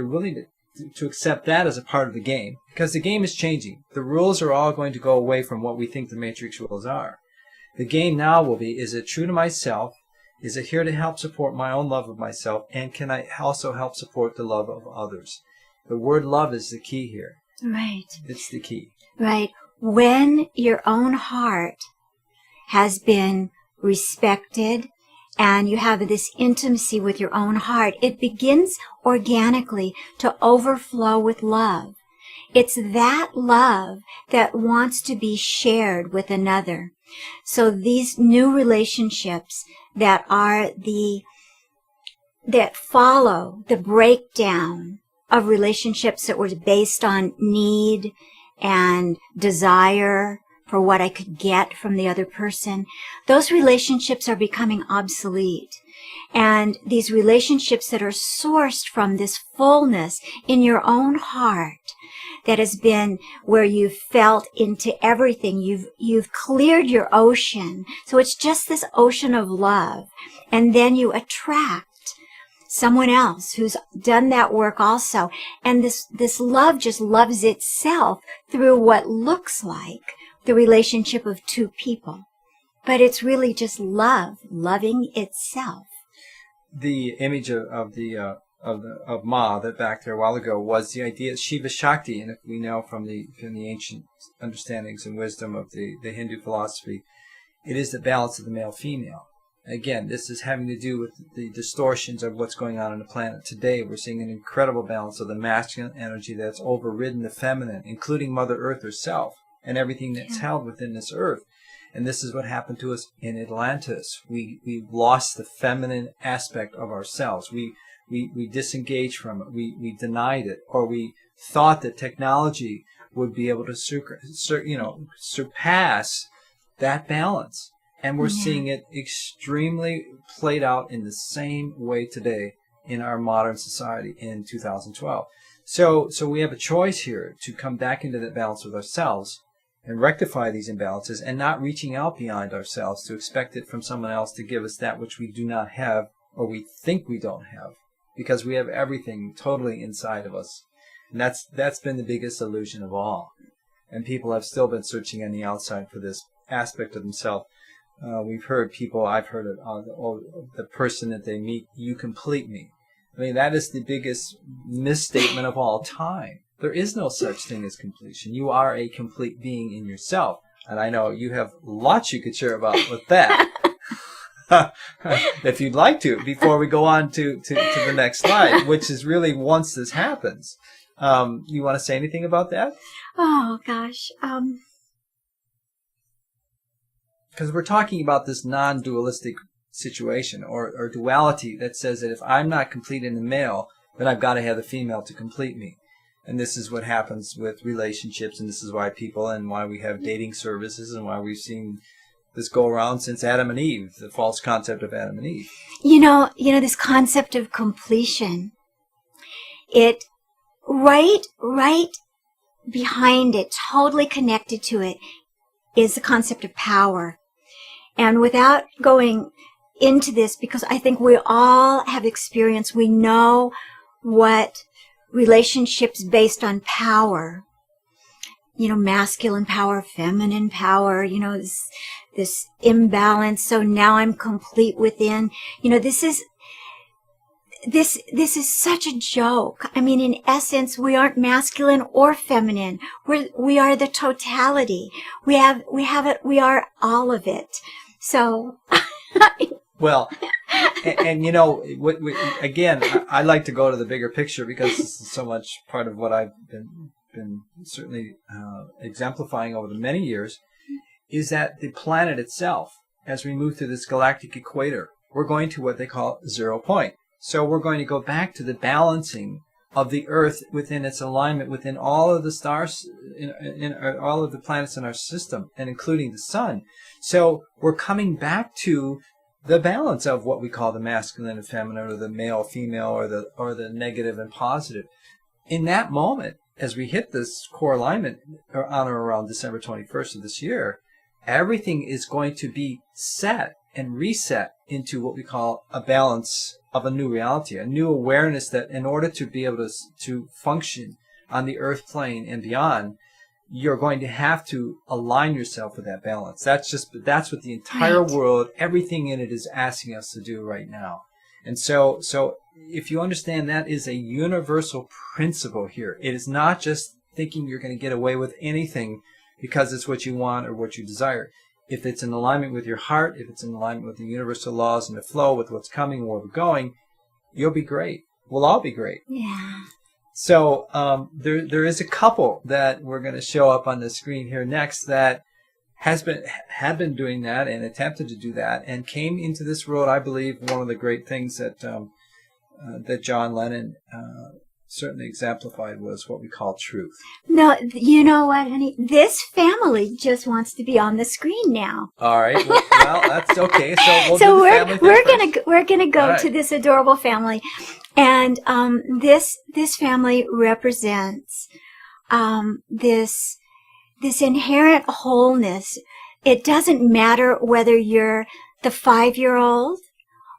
willing to accept that as a part of the game, because the game is changing. The rules are all going to go away from what we think the matrix rules are. The game now will be, is it true to myself? Is it here to help support my own love of myself? And can I also help support the love of others? The word love is the key here. Right. It's the key. Right. When your own heart has been respected and you have this intimacy with your own heart, it begins organically to overflow with love. It's that love that wants to be shared with another. So these new relationships that follow the breakdown of relationships that were based on need and desire for what I could get from the other person, those relationships are becoming obsolete. And these relationships that are sourced from this fullness in your own heart, that has been where you've felt into everything, you've cleared your ocean. So it's just this ocean of love. And then you attract someone else who's done that work also. And this love just loves itself through what looks like the relationship of two people. But it's really just love, loving itself. The image of Ma that back there a while ago was the idea of Shiva Shakti, and if we know from the ancient understandings and wisdom of the Hindu philosophy, it is the balance of the male-female. Again, this is having to do with the distortions of what's going on the planet today. We're seeing an incredible balance of the masculine energy that's overridden the feminine, including Mother Earth herself and everything that's held within this earth. And this is what happened to us in Atlantis. We lost the feminine aspect of ourselves. We disengaged from it. We denied it, or we thought that technology would be able to surpass that balance. And we're seeing it extremely played out in the same way today in our modern society in 2012. So we have a choice here to come back into that balance with ourselves and rectify these imbalances, and not reaching out beyond ourselves to expect it from someone else to give us that which we do not have, or we think we don't have, because we have everything totally inside of us. And that's been the biggest illusion of all. And people have still been searching on the outside for this aspect of themselves. I've heard it, the person that they meet, you complete me. I mean, that is the biggest misstatement of all time. There is no such thing as completion. You are a complete being in yourself. And I know you have lots you could share about with that. If you'd like to, before we go on to the next slide, which is really once this happens. You want to say anything about that? Oh, gosh. Because we're talking about this non-dualistic situation or duality that says that if I'm not complete in the male, then I've got to have the female to complete me. And this is what happens with relationships, and this is why people and why we have dating services and why we've seen this go around since Adam and Eve, the false concept of Adam and Eve. You know, this concept of completion, it right behind it, totally connected to it, is the concept of power. And without going into this, because I think we all have experience, we know what relationships based on power, masculine power, feminine power, this imbalance. So now I'm complete within. This is such a joke. I mean, in essence, we aren't masculine or feminine. We are the totality. We have it. We are all of it. So. Well, and again, I like to go to the bigger picture because this is so much part of what I've been certainly exemplifying over the many years, is that the planet itself, as we move through this galactic equator, we're going to what they call 0 point. So we're going to go back to the balancing of the Earth within its alignment within all of the stars, in all of the planets in our system, and including the sun. So we're coming back to the balance of what we call the masculine and feminine, or the male, female, or the negative and positive. In that moment, as we hit this core alignment on or around December 21st of this year, everything is going to be set and reset into what we call a balance of a new reality, a new awareness that in order to be able to function on the earth plane and beyond, you're going to have to align yourself with that balance. That's what the entire world, everything in it is asking us to do right now. And so if you understand, that is a universal principle here. It is not just thinking you're going to get away with anything because it's what you want or what you desire. If it's in alignment with your heart, if it's in alignment with the universal laws and the flow with what's coming and where we're going, you'll be great. We'll all be great. Yeah. So there is a couple that we're going to show up on the screen here next that had been doing that and attempted to do that and came into this world. I believe one of the great things that John Lennon certainly exemplified was what we call truth. No, you know what, honey? this family just wants to be on the screen now. All right. Well, that's okay. So So we're gonna go to this adorable family, and this family represents this inherent wholeness. It doesn't matter whether you're the 5-year-old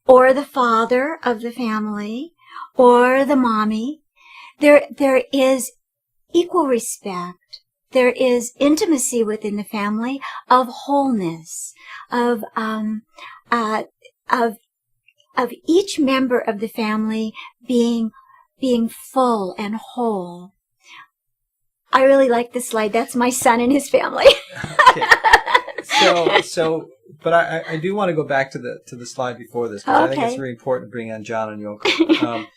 or the father of the family or the mommy. There is equal respect. There is intimacy within the family of wholeness, of each member of the family being full and whole. I really like this slide. That's my son and his family. Okay. But I do want to go back to the slide before this, because I think it's very important to bring on John and Yoko.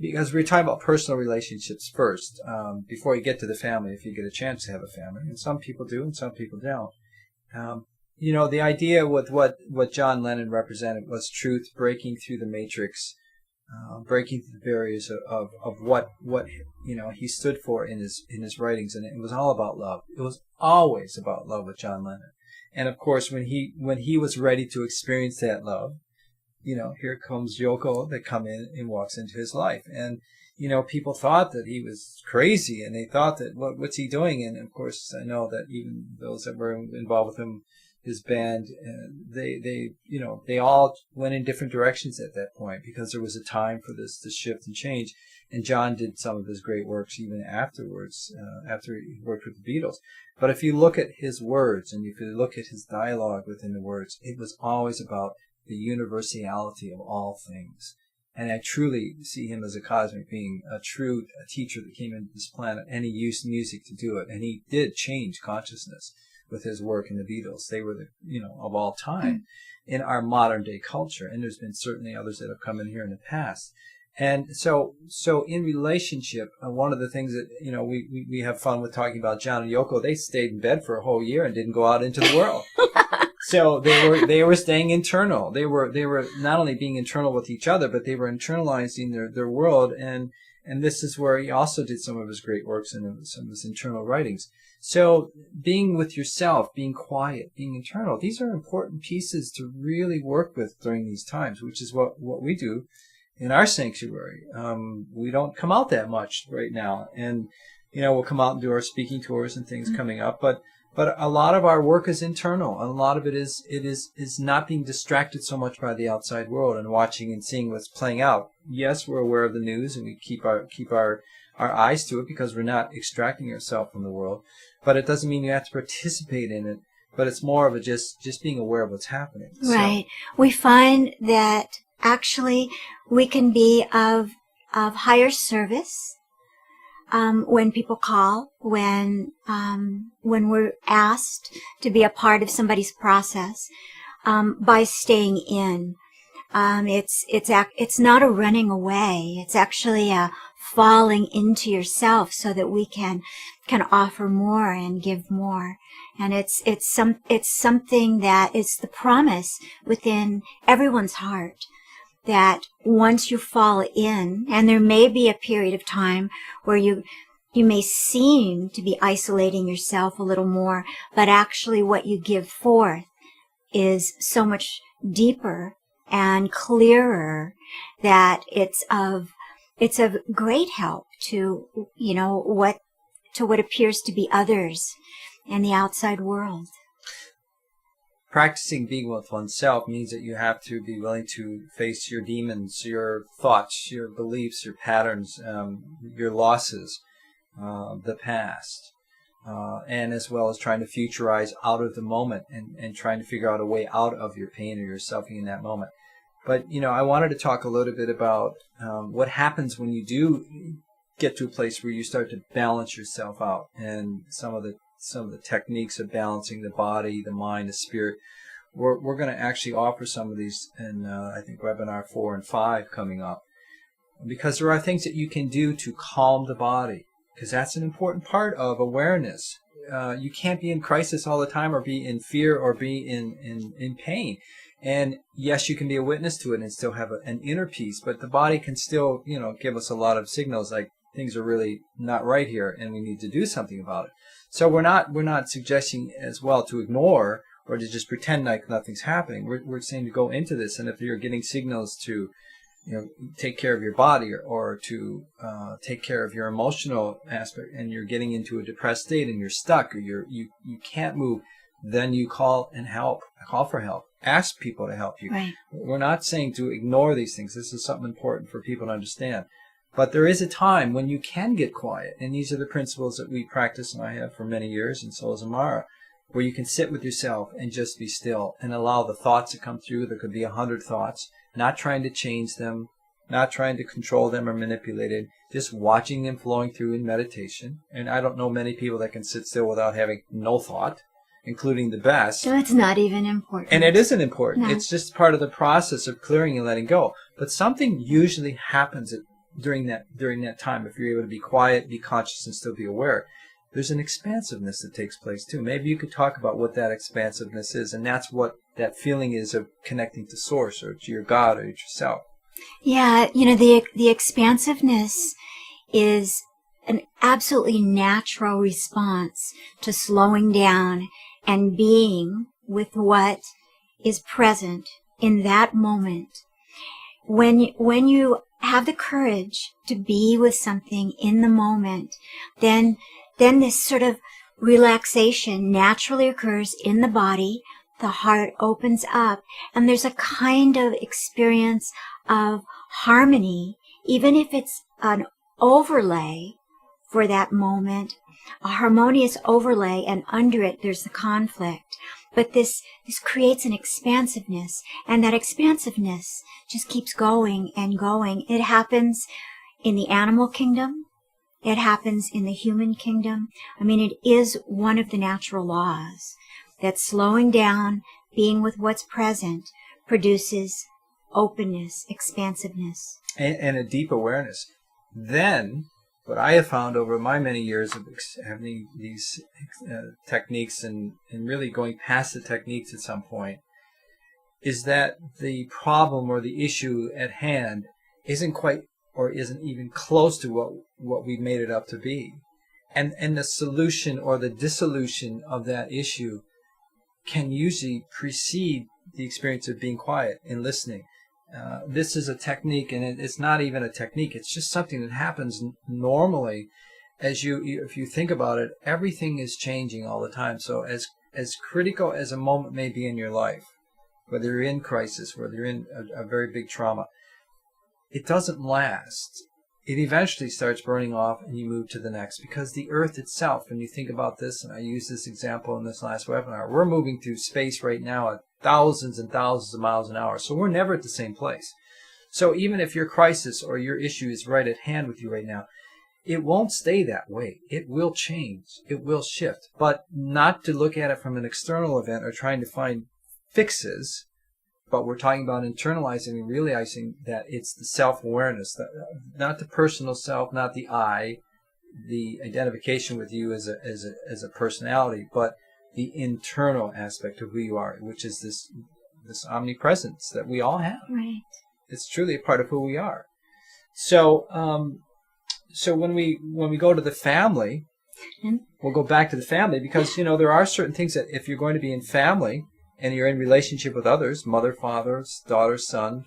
Because we're talking about personal relationships first, before you get to the family, if you get a chance to have a family. And some people do and some people don't. The idea with what John Lennon represented was truth, breaking through the matrix, breaking through the barriers of what he stood for in his writings. And it was all about love. It was always about love with John Lennon. And of course, when he was ready to experience that love, here comes Yoko that come in and walks into his life. And, people thought that he was crazy, and they thought that, what's he doing? And of course, I know that even those that were involved with him, his band, they all went in different directions at that point, because there was a time for this to shift and change. And John did some of his great works even afterwards, after he worked with the Beatles. But if you look at his words, and if you look at his dialogue within the words, it was always about the universality of all things. And I truly see him as a cosmic being, a true teacher that came into this planet, and he used music to do it. And he did change consciousness with his work in the Beatles. They were of all time in our modern day culture. And there's been certainly others that have come in here in the past. And so in relationship, one of the things that, we have fun with talking about John and Yoko, they stayed in bed for a whole year and didn't go out into the world. So they were staying internal. They were not only being internal with each other, but they were internalizing their world. And this is where he also did some of his great works and some of his internal writings. So being with yourself, being quiet, being internal, these are important pieces to really work with during these times, which is what we do in our sanctuary. We don't come out that much right now. And, we'll come out and do our speaking tours and things coming up, but a lot of our work is internal, and a lot of it is not being distracted so much by the outside world and watching and seeing what's playing out. Yes, we're aware of the news and we keep our eyes to it because we're not extracting ourselves from the world, but it doesn't mean you have to participate in it, but it's more of a just being aware of what's happening. Right. So, we find that actually we can be of higher service when people call, when we're asked to be a part of somebody's process, by staying in. It's not a running away. It's actually a falling into yourself so that we can offer more and give more. And it's something that is the promise within everyone's heart, that once you fall in, and there may be a period of time where you may seem to be isolating yourself a little more, but actually what you give forth is so much deeper and clearer that it's of great help to what appears to be others in the outside world. Practicing being with oneself means that you have to be willing to face your demons, your thoughts, your beliefs, your patterns, your losses, the past, and as well as trying to futurize out of the moment and trying to figure out a way out of your pain or your suffering in that moment. But, I wanted to talk a little bit about what happens when you do get to a place where you start to balance yourself out, and some of the techniques of balancing the body, the mind, the spirit. We're going to actually offer some of these in, I think, webinar 4 and 5 coming up, because there are things that you can do to calm the body, because that's an important part of awareness. You can't be in crisis all the time, or be in fear, or be in pain. And yes, you can be a witness to it and still have an inner peace, but the body can still, give us a lot of signals like things are really not right here and we need to do something about it. So we're not suggesting as well to ignore or to just pretend like nothing's happening. We're saying to go into this, and if you're getting signals to, take care of your body or to take care of your emotional aspect, and you're getting into a depressed state and you're stuck or you can't move, then you call for help. Ask people to help you. Right. We're not saying to ignore these things. This is something important for people to understand. But there is a time when you can get quiet, and these are the principles that we practice, and I have for many years, and so has Amara, where you can sit with yourself and just be still and allow the thoughts to come through. There could be 100 thoughts, not trying to change them, not trying to control them or manipulate it, just watching them flowing through in meditation. And I don't know many people that can sit still without having no thought, including the best. So it's not even important. And it isn't important. No. It's just part of the process of clearing and letting go. But something usually happens during that time. If you're able to be quiet, be conscious, and still be aware, there's an expansiveness that takes place too. Maybe you could talk about what that expansiveness is, and that's what that feeling is of connecting to Source or to your God or to yourself. Yeah, the expansiveness is an absolutely natural response to slowing down and being with what is present in that moment. When you have the courage to be with something in the moment, then this sort of relaxation naturally occurs in the body. The heart opens up, and there's a kind of experience of harmony, even if it's an overlay for that moment, a harmonious overlay, and under it there's the conflict. But this creates an expansiveness, and that expansiveness just keeps going and going. It happens in the animal kingdom. It happens in the human kingdom. I mean, it is one of the natural laws that slowing down, being with what's present, produces openness, expansiveness. And a deep awareness. Then, what I have found over my many years of having these techniques and really going past the techniques at some point, is that the problem or the issue at hand isn't quite or isn't even close to what we made it up to be. And the solution or the dissolution of that issue can usually precede the experience of being quiet and listening. This is a technique, and it's not even a technique. It's just something that happens normally. If you think about it, everything is changing all the time. So as critical as a moment may be in your life, whether you're in crisis, whether you're in a very big trauma, it doesn't last. It eventually starts burning off and you move to the next, because the earth itself, when you think about this, and I used this example in this last webinar, we're moving through space right now at thousands and thousands of miles an hour. So we're never at the same place. So even if your crisis or your issue is right at hand with you right now, it won't stay that way. It will change. It will shift. But not to look at it from an external event or trying to find fixes, but we're talking about internalizing and realizing that it's the self-awareness, not the personal self, not the I, the identification with you as a personality, but the internal aspect of who you are, which is this omnipresence that we all have. Right. It's truly a part of who we are. So when we go to the family, we'll go back to the family, because there are certain things that if you're going to be in family and you're in relationship with others, mother, father, daughter, son,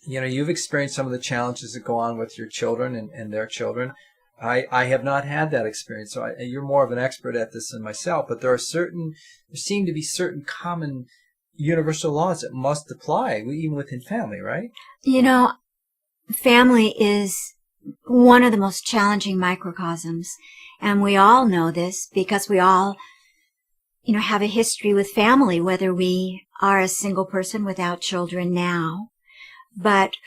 you've experienced some of the challenges that go on with your children and their children. I have not had that experience, so you're more of an expert at this than myself, but there seem to be certain common universal laws that must apply, even within family, right? Family is one of the most challenging microcosms, and we all know this because we all have a history with family, whether we are a single person without children now. But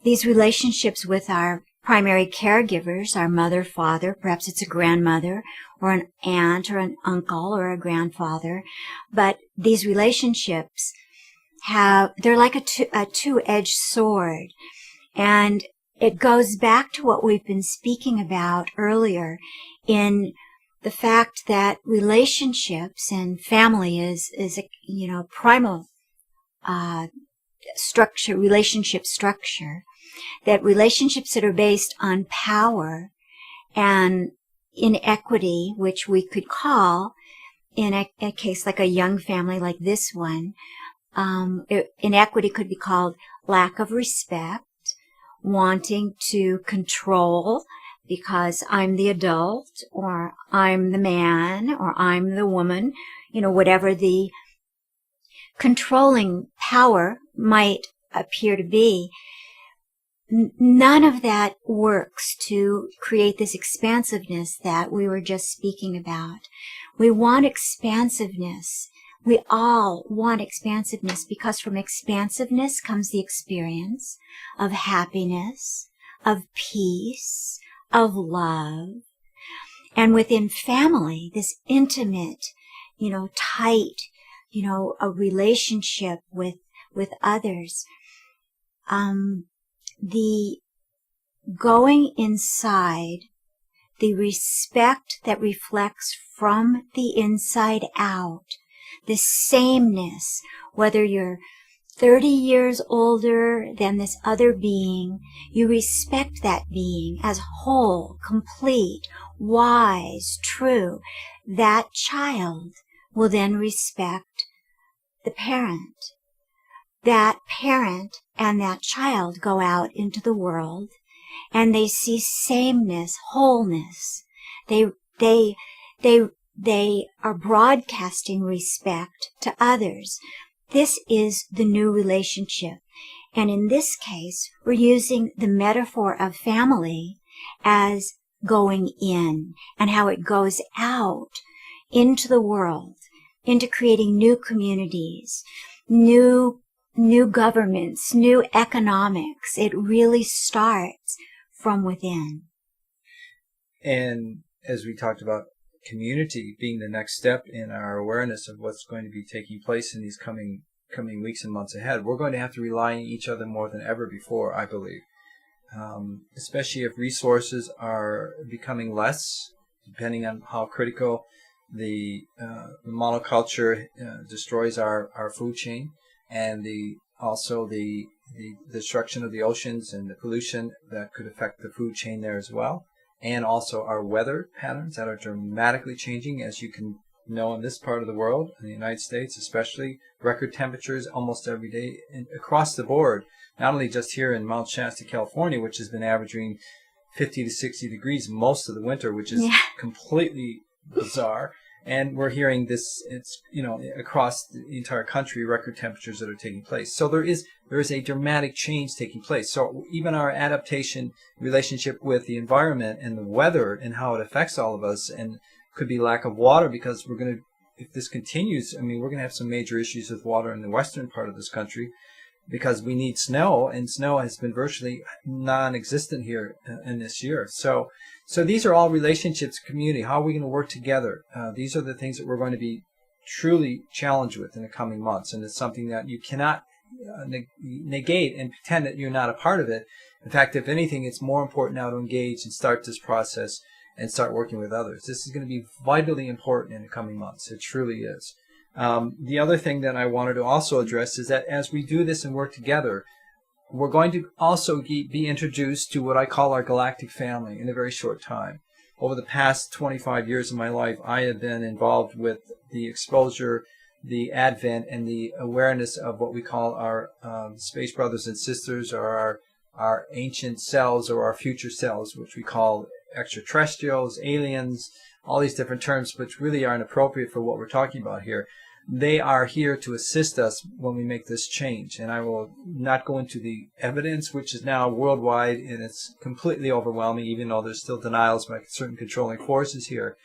these relationships with our primary caregivers, our mother, father, perhaps it's a grandmother or an aunt or an uncle or a grandfather. But these relationships they're like a two-edged sword. And it goes back to what we've been speaking about earlier in the fact that relationships and family is a primal structure, relationship structure, that relationships that are based on power and inequity, which we could call, in a case like a young family like this one, inequity could be called lack of respect, wanting to control because I'm the adult, or I'm the man, or I'm the woman, whatever the controlling power might appear to be. None of that works to create this expansiveness that we were just speaking about. We want expansiveness. We all want expansiveness, because from expansiveness comes the experience of happiness, of peace, of love. And within family, this intimate, tight, a relationship with others, the going inside, the respect that reflects from the inside out, the sameness, whether you're 30 years older than this other being, you respect that being as whole, complete, wise, true. That child will then respect the parent. That parent and that child go out into the world and they see sameness, wholeness. They are broadcasting respect to others. This is the new relationship. And in this case, we're using the metaphor of family as going in and how it goes out into the world. into creating new communities, new governments, new economics. It really starts from within. And as we talked about, community being the next step in our awareness of what's going to be taking place in these coming weeks and months ahead, we're going to have to rely on each other more than ever before, I believe. Especially if resources are becoming less, depending on how critical the monoculture destroys our food chain, and also the destruction of the oceans and the pollution that could affect the food chain there as well, and also our weather patterns that are dramatically changing, as you can know, in this part of the world, in the United States especially, record temperatures almost every day across the board, not only just here in Mount Shasta, California, which has been averaging 50 to 60 degrees most of the winter, which is completely bizarre. And we're hearing this, it's, across the entire country, record temperatures that are taking place. So there is a dramatic change taking place. So even our adaptation relationship with the environment and the weather and how it affects all of us, and could be lack of water, because if this continues, we're going to have some major issues with water in the western part of this country, because we need snow, and snow has been virtually non-existent here in this year. So these are all relationships, community. How are we going to work together? These are the things that we're going to be truly challenged with in the coming months, and it's something that you cannot negate and pretend that you're not a part of it. In fact, if anything, it's more important now to engage and start this process and start working with others. This is going to be vitally important in the coming months. It truly is. The other thing that I wanted to also address is that as we do this and work together, we're going to also be introduced to what I call our galactic family in a very short time. Over the past 25 years of my life, I have been involved with the exposure, the advent, and the awareness of what we call our space brothers and sisters, or our ancient selves, or our future selves, which we call extraterrestrials, aliens, all these different terms, which really aren't appropriate for what we're talking about here. They are here to assist us when we make this change. And I will not go into the evidence, which is now worldwide, and it's completely overwhelming, even though there's still denials by certain controlling forces here.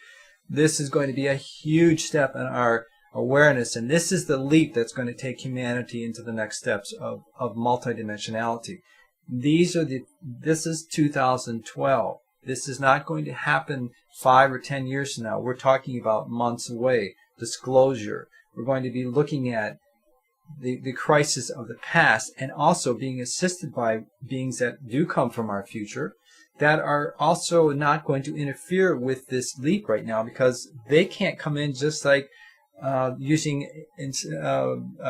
This is going to be a huge step in our awareness, and this is the leap that's going to take humanity into the next steps of multidimensionality. This is 2012. This is not going to happen 5 or 10 years from now. We're talking about months away. Disclosure. We're going to be looking at the crisis of the past, and also being assisted by beings that do come from our future, that are also not going to interfere with this leap right now, because they can't come in just like using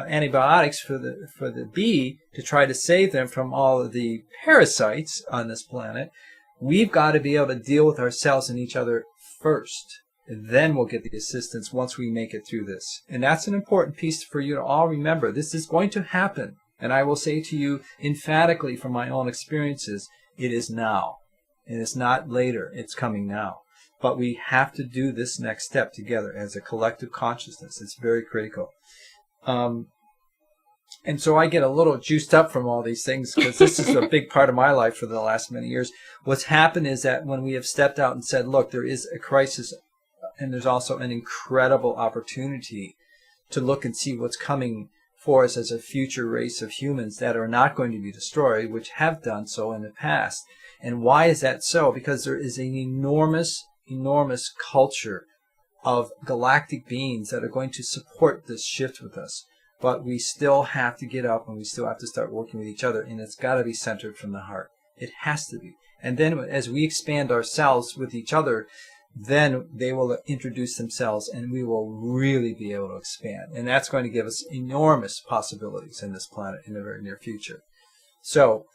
antibiotics for the bee to try to save them from all of the parasites on this planet. We've got to be able to deal with ourselves and each other first. And then we'll get the assistance once we make it through this. And that's an important piece for you to all remember. This is going to happen. And I will say to you emphatically from my own experiences, it is now. It is not later. It's coming now. But we have to do this next step together as a collective consciousness. It's very critical. And so I get a little juiced up from all these things, because this is a big part of my life for the last many years. What's happened is that when we have stepped out and said, look, there is a crisis, and there's also an incredible opportunity to look and see what's coming for us as a future race of humans that are not going to be destroyed, which have done so in the past. And why is that so? Because there is an enormous culture of galactic beings that are going to support this shift with us. But we still have to get up, and we still have to start working with each other, and it's got to be centered from the heart. It has to be. And then as we expand ourselves with each other, then they will introduce themselves, and we will really be able to expand. And that's going to give us enormous possibilities in this planet in the very near future. So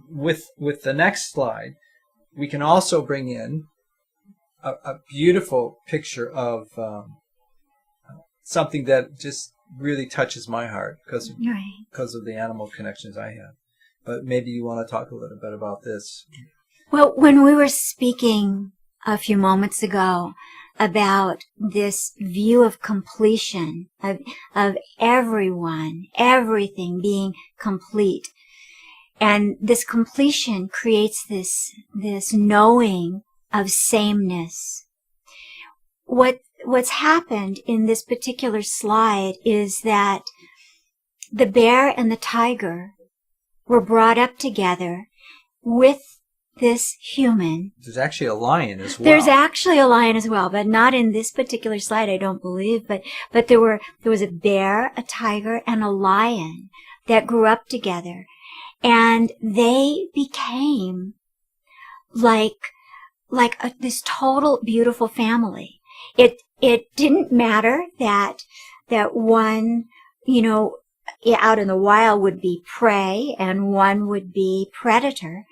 with the next slide, we can also bring in a beautiful picture of something that just really touches my heart because of the animal connections I have. But maybe you want to talk a little bit about this. Well, when we were speaking a few moments ago about this view of completion, of everyone, everything being complete, and this completion creates this knowing of sameness. What what's happened in this particular slide is that the bear and the tiger were brought up together with this human. There's actually a lion as well. There's actually a lion as well, but not in this particular slide, I don't believe. But there was a bear, a tiger, and a lion that grew up together, and they became this total beautiful family. It didn't matter that one, out in the wild would be prey and one would be predator.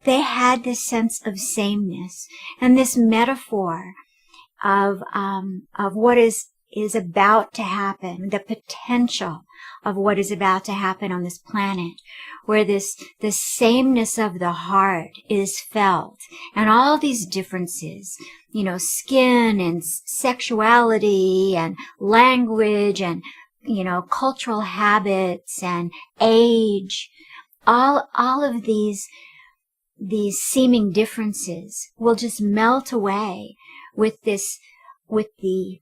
They had this sense of sameness and this metaphor of what is about to happen, the potential of what is about to happen on this planet, where the sameness of the heart is felt, and all these differences, skin and sexuality and language and, cultural habits and age, all of these seeming differences will just melt away with the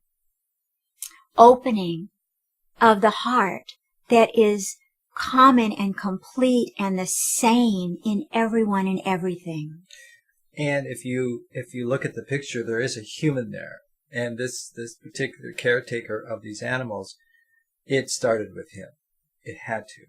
opening of the heart that is common and complete and the same in everyone and everything. And if you look at the picture, there is a human there. And this particular caretaker of these animals, it started with him. It had to.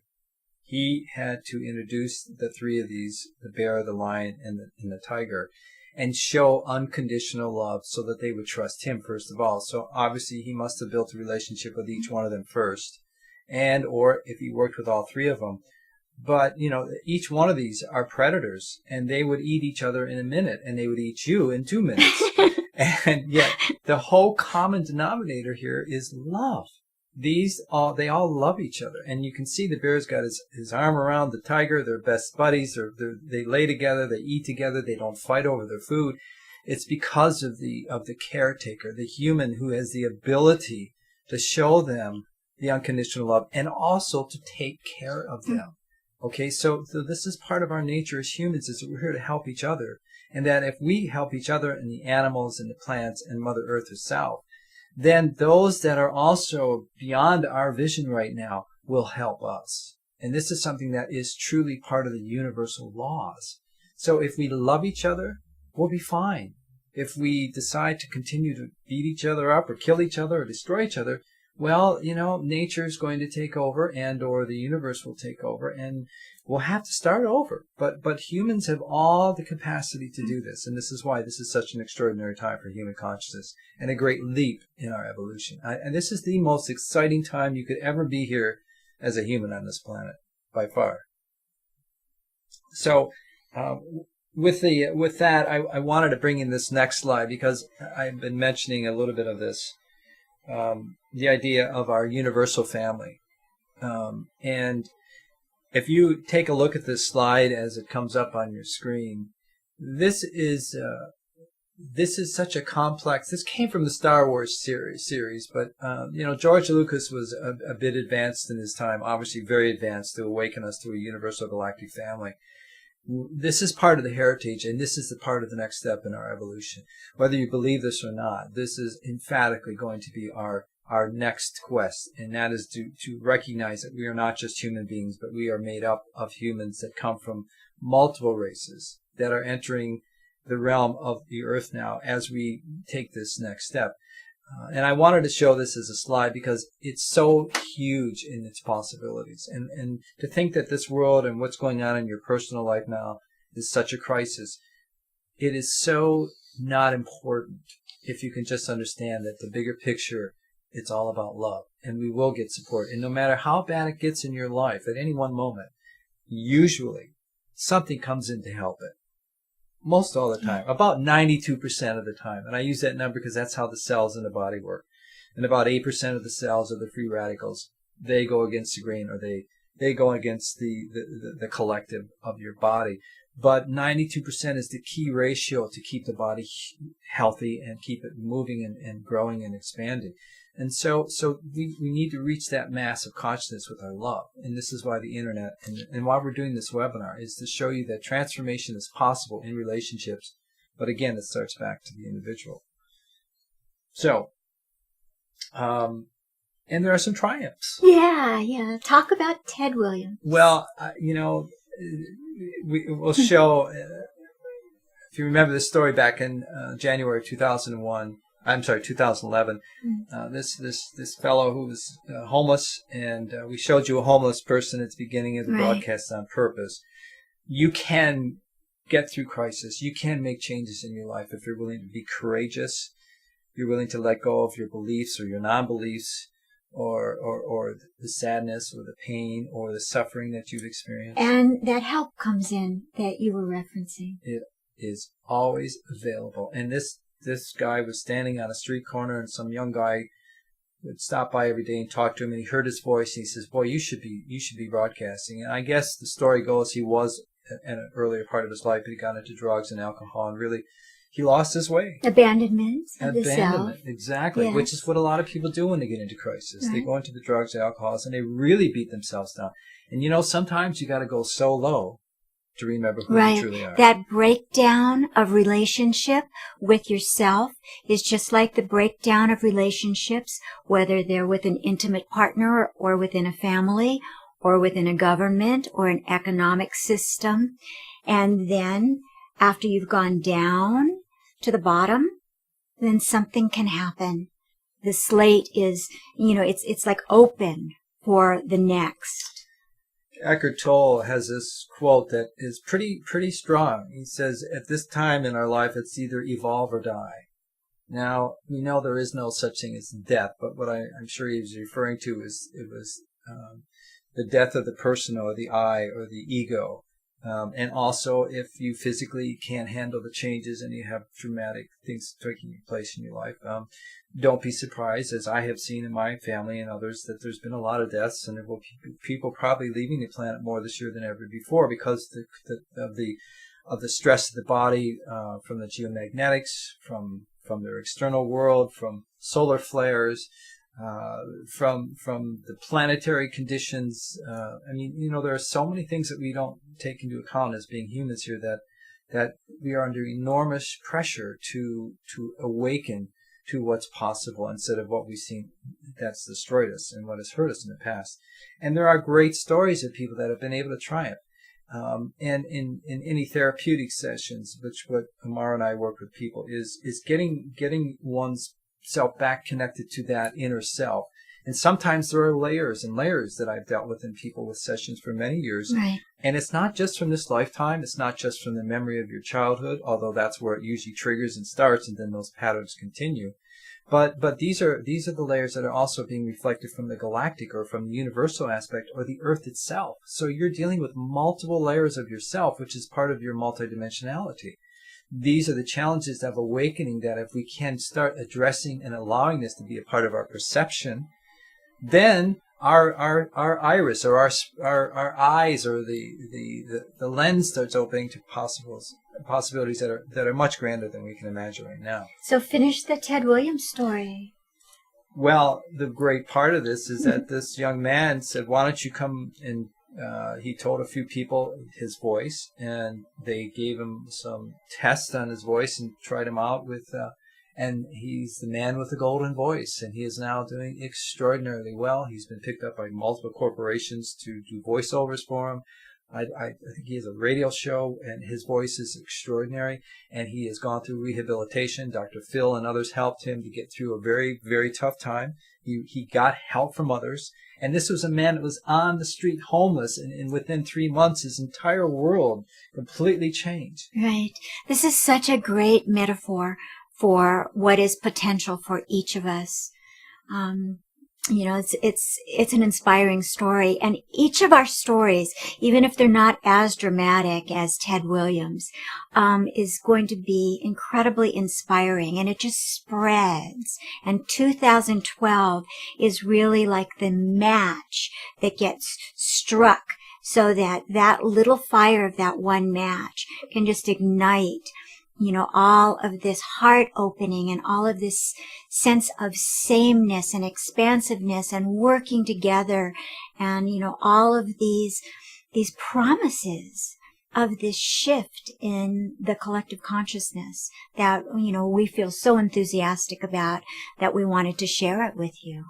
He had to introduce the three of these, the bear, the lion, and the tiger, and show unconditional love so that they would trust him first of all. So obviously he must have built a relationship with each one of them first, or if he worked with all three of them. But, each one of these are predators, and they would eat each other in a minute, and they would eat you in 2 minutes. And yet the whole common denominator here is love. They all love each other. And you can see the bear's got his arm around the tiger. They're best buddies. They lay together. They eat together. They don't fight over their food. It's because of the caretaker, the human who has the ability to show them the unconditional love and also to take care of them. Okay, so this is part of our nature as humans, is that we're here to help each other. And that if we help each other and the animals and the plants and Mother Earth herself, then those that are also beyond our vision right now will help us. And this is something that is truly part of the universal laws. So if we love each other, we'll be fine. If we decide to continue to beat each other up or kill each other or destroy each other, well, nature is going to take over or the universe will take over, and we'll have to start over. But humans have all the capacity to do this, and this is why this is such an extraordinary time for human consciousness and a great leap in our evolution. And this is the most exciting time you could ever be here as a human on this planet, by far. So, with that, I wanted to bring in this next slide because I've been mentioning a little bit of this. The idea of our universal family. And if you take a look at this slide as it comes up on your screen, this is such a complex. This came from the Star Wars series, but George Lucas was a bit advanced in his time, obviously very advanced, to awaken us to a universal galactic family. This is part of the heritage, and this is the part of the next step in our evolution. Whether you believe this or not, this is emphatically going to be our next quest, and that is to recognize that we are not just human beings, but we are made up of humans that come from multiple races that are entering the realm of the earth now as we take this next step. And I wanted to show this as a slide because it's so huge in its possibilities. And to think that this world and what's going on in your personal life now is such a crisis, it is so not important if you can just understand that the bigger picture, it's all about love. And we will get support. And no matter how bad it gets in your life at any one moment, usually something comes in to help it. Most all the time, about 92% of the time. And I use that number because that's how the cells in the body work. And about 8% of the cells are the free radicals. They go against the grain, or they go against the collective of your body. But 92% is the key ratio to keep the body healthy and keep it moving and growing and expanding. And so we need to reach that mass of consciousness with our love. And this is why the internet and why we're doing this webinar is to show you that transformation is possible in relationships. But again, it starts back to the individual. So And there are some triumphs. Yeah. Talk about Ted Williams. Well, we'll show, if you remember the story back in January 2011, this fellow who was homeless, and we showed you a homeless person at the beginning of the broadcast on purpose. You can get through crisis. You can make changes in your life if you're willing to be courageous. You're willing to let go of your beliefs or your non-beliefs, or the sadness or the pain or the suffering that you've experienced. And that help comes in that you were referencing. It is always available. And this guy was standing on a street corner, and some young guy would stop by every day and talk to him, and he heard his voice, and he says, "Boy, you should be broadcasting." And I guess the story goes he was in an earlier part of his life, but he got into drugs and alcohol, and really he lost his way. Abandonment of the self. Exactly, Yes. which is what a lot of people do when they get into crisis. Right. They go into the drugs, alcohols, and they really beat themselves down. And sometimes you got to go so low to remember who you truly are. That breakdown of relationship with yourself is just like the breakdown of relationships, whether they're with an intimate partner or within a family or within a government or an economic system. And then after you've gone down to the bottom, then something can happen. The slate is, it's like open for the next. Eckhart Tolle has this quote that is pretty strong. He says, "At this time in our life, it's either evolve or die." Now, we know there is no such thing as death, but what I'm sure he was referring to is the death of the person or the I or the ego. And also, if you physically can't handle the changes and you have traumatic things taking place in your life, don't be surprised, as I have seen in my family and others, that there's been a lot of deaths, and there will be people probably leaving the planet more this year than ever before because of the stress of the body, from the geomagnetics, from their external world, from solar flares, from the planetary conditions. There are so many things that we don't take into account as being humans here that we are under enormous pressure to awaken to what's possible instead of what we've seen that's destroyed us and what has hurt us in the past. And there are great stories of people that have been able to triumph. And in any therapeutic sessions, which what Amara and I work with people, is getting one's self back connected to that inner self. And sometimes there are layers and layers that I've dealt with in people with sessions for many years. Right. And it's not just from this lifetime. It's not just from the memory of your childhood, although that's where it usually triggers and starts, and then those patterns continue. But these are the layers that are also being reflected from the galactic or from the universal aspect or the earth itself. So you're dealing with multiple layers of yourself, which is part of your multidimensionality. These are the challenges of awakening that if we can start addressing and allowing this to be a part of our perception, then our iris or our eyes or the lens starts opening to possibilities that are much grander than we can imagine right now. So finish the Ted Williams story. Well, the great part of this is that this young man said, "Why don't you come?" And he told a few people his voice, and they gave him some tests on his voice and tried him out with. And he's the man with the golden voice, and he is now doing extraordinarily well. He's been picked up by multiple corporations to do voiceovers for him. I think he has a radio show, and his voice is extraordinary. And he has gone through rehabilitation. Dr. Phil and others helped him to get through a very, very tough time. He got help from others. And this was a man that was on the street homeless, and within 3 months, his entire world completely changed. Right. This is such a great metaphor for what is potential for each of us. It's an inspiring story, and each of our stories, even if they're not as dramatic as Ted Williams, is going to be incredibly inspiring, and it just spreads. And 2012 is really like the match that gets struck so that little fire of that one match can just ignite all of this heart opening and all of this sense of sameness and expansiveness and working together and, all of these promises of this shift in the collective consciousness that, we feel so enthusiastic about that we wanted to share it with you.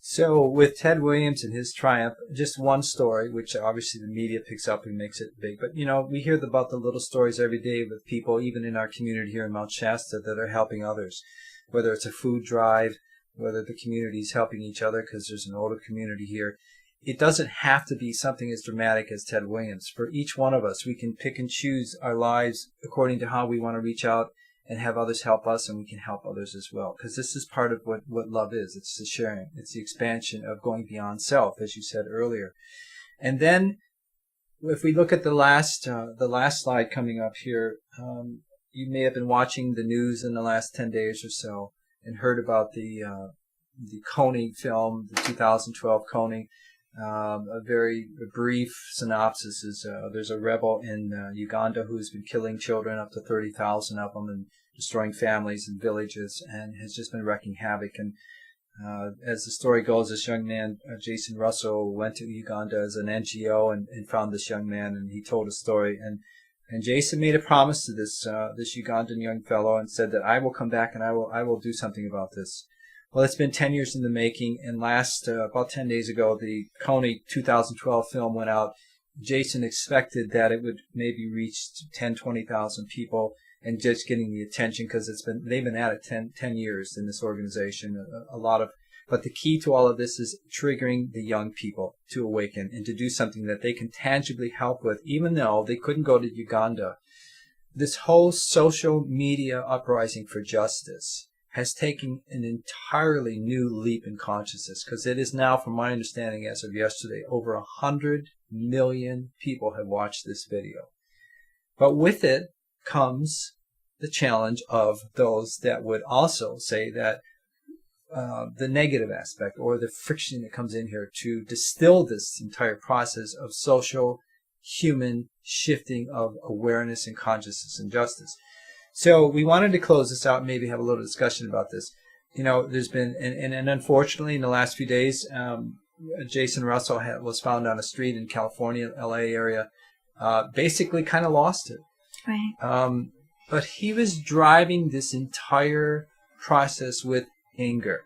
So with Ted Williams and his triumph, just one story, which obviously the media picks up and makes it big. But, we hear about the little stories every day with people, even in our community here in Mount Shasta, that are helping others, whether it's a food drive, whether the community is helping each other because there's an older community here. It doesn't have to be something as dramatic as Ted Williams. For each one of us, we can pick and choose our lives according to how we want to reach out and have others help us, and we can help others as well. Because this is part of what love is. It's the sharing. It's the expansion of going beyond self, as you said earlier. And then, if we look at the last slide coming up here, you may have been watching the news in the last 10 days or so and heard about the Kony film, the 2012 Kony. A very brief synopsis is there's a rebel in Uganda who's been killing children, up to 30,000 of them, and destroying families and villages, and has just been wreaking havoc. And as the story goes, this young man, Jason Russell, went to Uganda as an NGO and found this young man, and he told a story. And Jason made a promise to this Ugandan young fellow and said that I will come back and I will do something about this. Well, it's been 10 years in the making, and about 10 days ago, the Kony 2012 film went out. Jason expected that it would maybe reach 10, 20,000 people, and just getting the attention, because they've been at it 10 years in this organization, but the key to all of this is triggering the young people to awaken and to do something that they can tangibly help with, even though they couldn't go to Uganda. This whole social media uprising for justice has taken an entirely new leap in consciousness, because it is now, from my understanding as of yesterday, over 100 million people have watched this video. But with it comes the challenge of those that would also say that the negative aspect or the friction that comes in here to distill this entire process of social, human shifting of awareness and consciousness and justice. So we wanted to close this out and maybe have a little discussion about this. There's been, and unfortunately in the last few days, Jason Russell was found on a street in California, LA area, basically kind of lost it. Right. But he was driving this entire process with anger.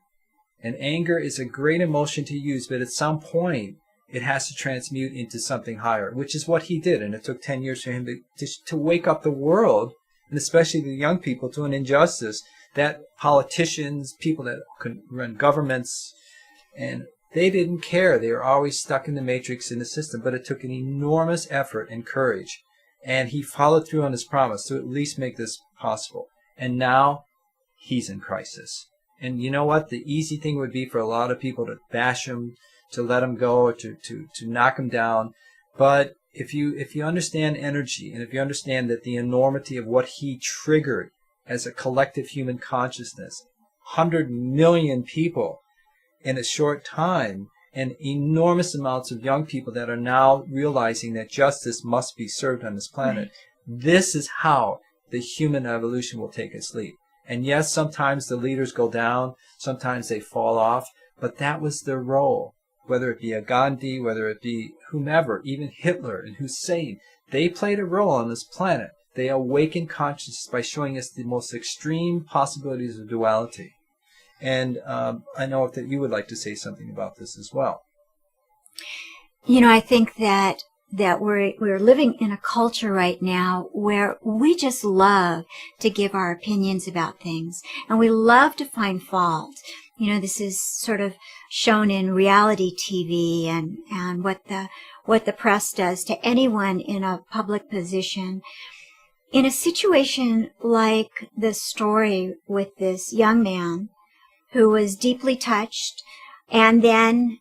And anger is a great emotion to use, but at some point it has to transmute into something higher, which is what he did. And it took 10 years for him to wake up the world, and especially the young people, to an injustice that politicians, people that could run governments, and they didn't care. They were always stuck in the matrix, in the system. But it took an enormous effort and courage. And he followed through on his promise to at least make this possible. And now he's in crisis. And you know what? The easy thing would be for a lot of people to bash him, to let him go, or to knock him down. But if you understand energy, and if you understand that the enormity of what he triggered as a collective human consciousness, 100 million people in a short time, and enormous amounts of young people that are now realizing that justice must be served on this planet. Right. This is how the human evolution will take its leap. And yes, sometimes the leaders go down, sometimes they fall off, but that was their role. Whether it be a Gandhi, whether it be whomever, even Hitler and Hussein, they played a role on this planet. They awakened consciousness by showing us the most extreme possibilities of duality. And I know that you would like to say something about this as well. I think that we're living in a culture right now where we just love to give our opinions about things, and we love to find fault. This is sort of shown in reality TV and what the press does to anyone in a public position. In a situation like the story with this young man who was deeply touched, and then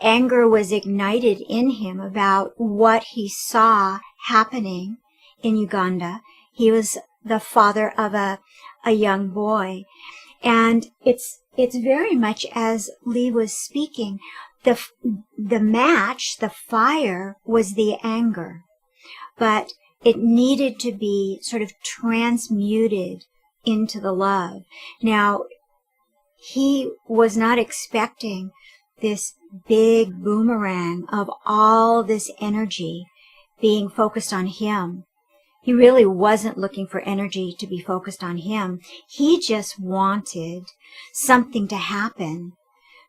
anger was ignited in him about what he saw happening in Uganda. He was the father of a young boy. And it's very much as Lee was speaking, the match, the fire was the anger, but it needed to be sort of transmuted into the love. Now, he was not expecting this big boomerang of all this energy being focused on him. He really wasn't looking for energy to be focused on him. He just wanted something to happen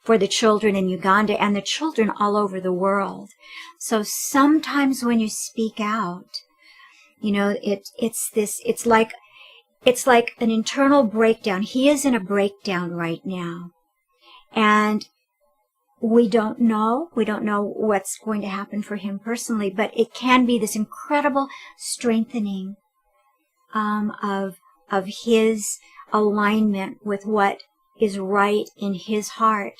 for the children in Uganda and the children all over the world. So sometimes when you speak out, it's like an internal breakdown. He is in a breakdown right now. And we don't know what's going to happen for him personally, but it can be this incredible strengthening of his alignment with what is right in his heart.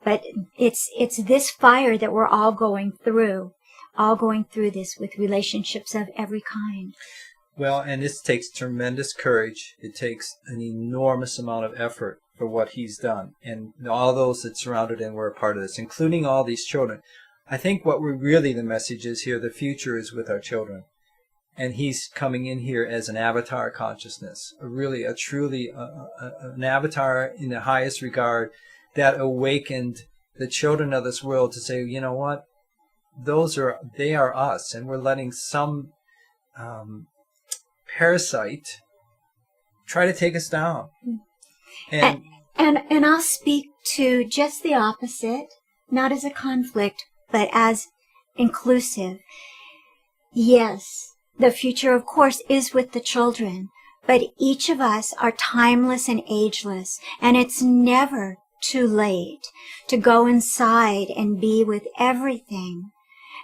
But it's this fire that we're all going through this with relationships of every kind. Well, and this takes tremendous courage. It takes an enormous amount of effort for what he's done. And all those that surrounded him were a part of this, including all these children. I think what the message is here, the future is with our children. And he's coming in here as an avatar consciousness, an avatar in the highest regard that awakened the children of this world to say, you know what, they are us, and we're letting some parasite try to take us down. And I'll speak to just the opposite, not as a conflict, but as inclusive. Yes, the future, of course, is with the children, but each of us are timeless and ageless, and it's never too late to go inside and be with everything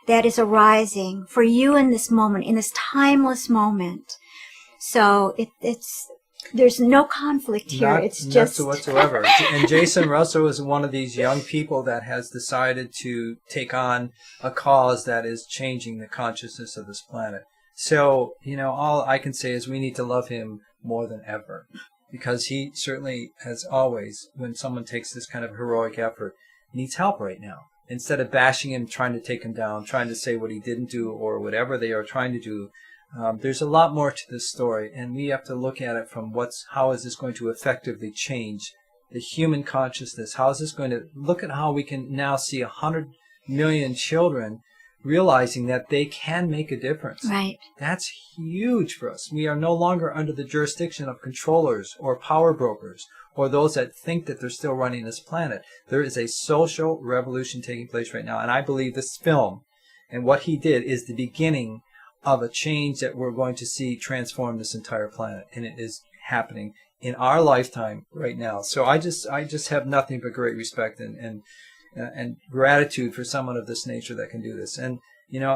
that is arising for you in this moment, in this timeless moment. So there's no conflict here. It's just whatsoever. And Jason Russell is one of these young people that has decided to take on a cause that is changing the consciousness of this planet. So, all I can say is we need to love him more than ever, because he certainly, as always, when someone takes this kind of heroic effort, needs help right now. Instead of bashing him, trying to take him down, trying to say what he didn't do or whatever they are trying to do, there's a lot more to this story, and we have to look at it from how is this going to effectively change the human consciousness? How is this going to look at how we can now see 100 million children realizing that they can make a difference? Right. That's huge for us. We are no longer under the jurisdiction of controllers or power brokers or those that think that they're still running this planet. There is a social revolution taking place right now, and I believe this film and what he did is the beginning of a change that we're going to see transform this entire planet, and it is happening in our lifetime right now. So I just have nothing but great respect and gratitude for someone of this nature that can do this. And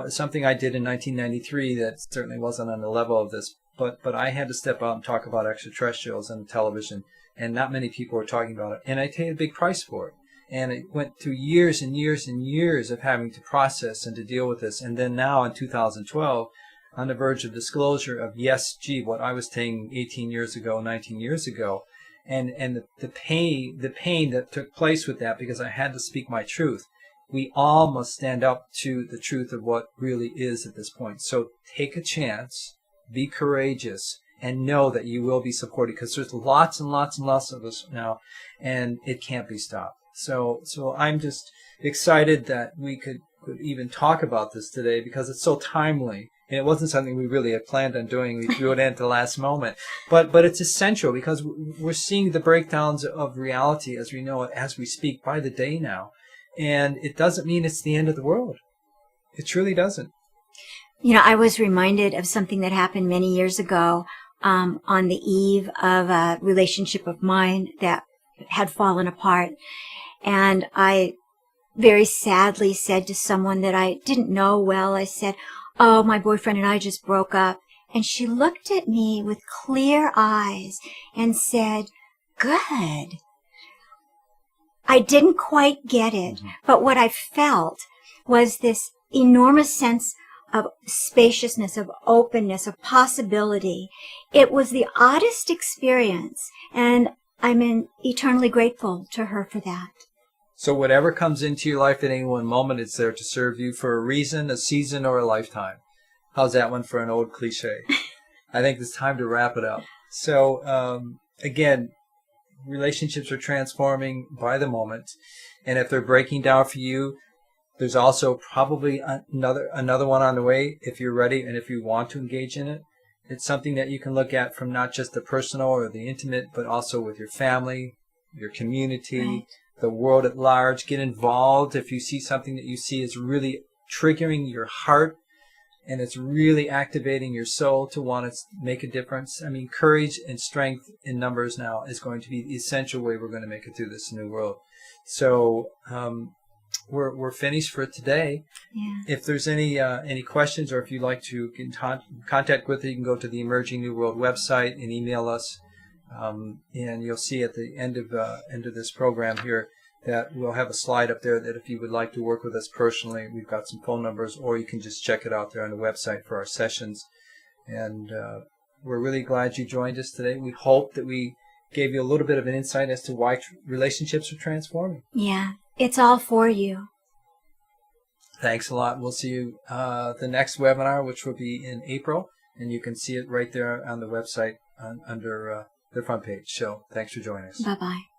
something I did in 1993 that certainly wasn't on the level of this, but I had to step out and talk about extraterrestrials on television, and not many people were talking about it, and I paid a big price for it. And it went through years and years and years of having to process and to deal with this. And then now in 2012, on the verge of disclosure of, yes, gee, what I was saying 18 years ago, 19 years ago, and the pain that took place with that, because I had to speak my truth. We all must stand up to the truth of what really is at this point. So take a chance, be courageous, and know that you will be supported, because there's lots and lots and lots of us now, and it can't be stopped. So I'm just excited that we could even talk about this today, because it's so timely. And it wasn't something we really had planned on doing. We threw it in at the last moment. But it's essential, because we're seeing the breakdowns of reality as we know it, as we speak, by the day now. And it doesn't mean it's the end of the world. It truly doesn't. I was reminded of something that happened many years ago on the eve of a relationship of mine that had fallen apart. And I very sadly said to someone that I didn't know well, I said, "Oh, my boyfriend and I just broke up." And she looked at me with clear eyes and said, "Good." I didn't quite get it, but what I felt was this enormous sense of spaciousness, of openness, of possibility. It was the oddest experience, and I'm eternally grateful to her for that. So whatever comes into your life at any one moment, it's there to serve you for a reason, a season, or a lifetime. How's that one for an old cliche? I think it's time to wrap it up. So, again, relationships are transforming by the moment. And if they're breaking down for you, There's also probably another one on the way if you're ready and if you want to engage in it. It's something that you can look at from not just the personal or the intimate, but also with your family, your community, Right. the world at large. Get involved if you see something that you see is really triggering your heart and it's really activating your soul to want to make a difference. I mean, courage and strength in numbers now is going to be the essential way we're going to make it through this new world. So we're finished for today. Yeah. If there's any questions or if you'd like to get in contact with us, you can go to the Emerging New World website and email us. And you'll see at the end of this program here that we'll have a slide up there that if you would like to work with us personally, we've got some phone numbers, or you can just check it out there on the website for our sessions. And we're really glad you joined us today. We hope that we gave you a little bit of an insight as to why relationships are transforming. Yeah. It's all for you. Thanks a lot. We'll see you the next webinar, which will be in April, and you can see it right there on the website under the front page. So thanks for joining us. Bye-bye.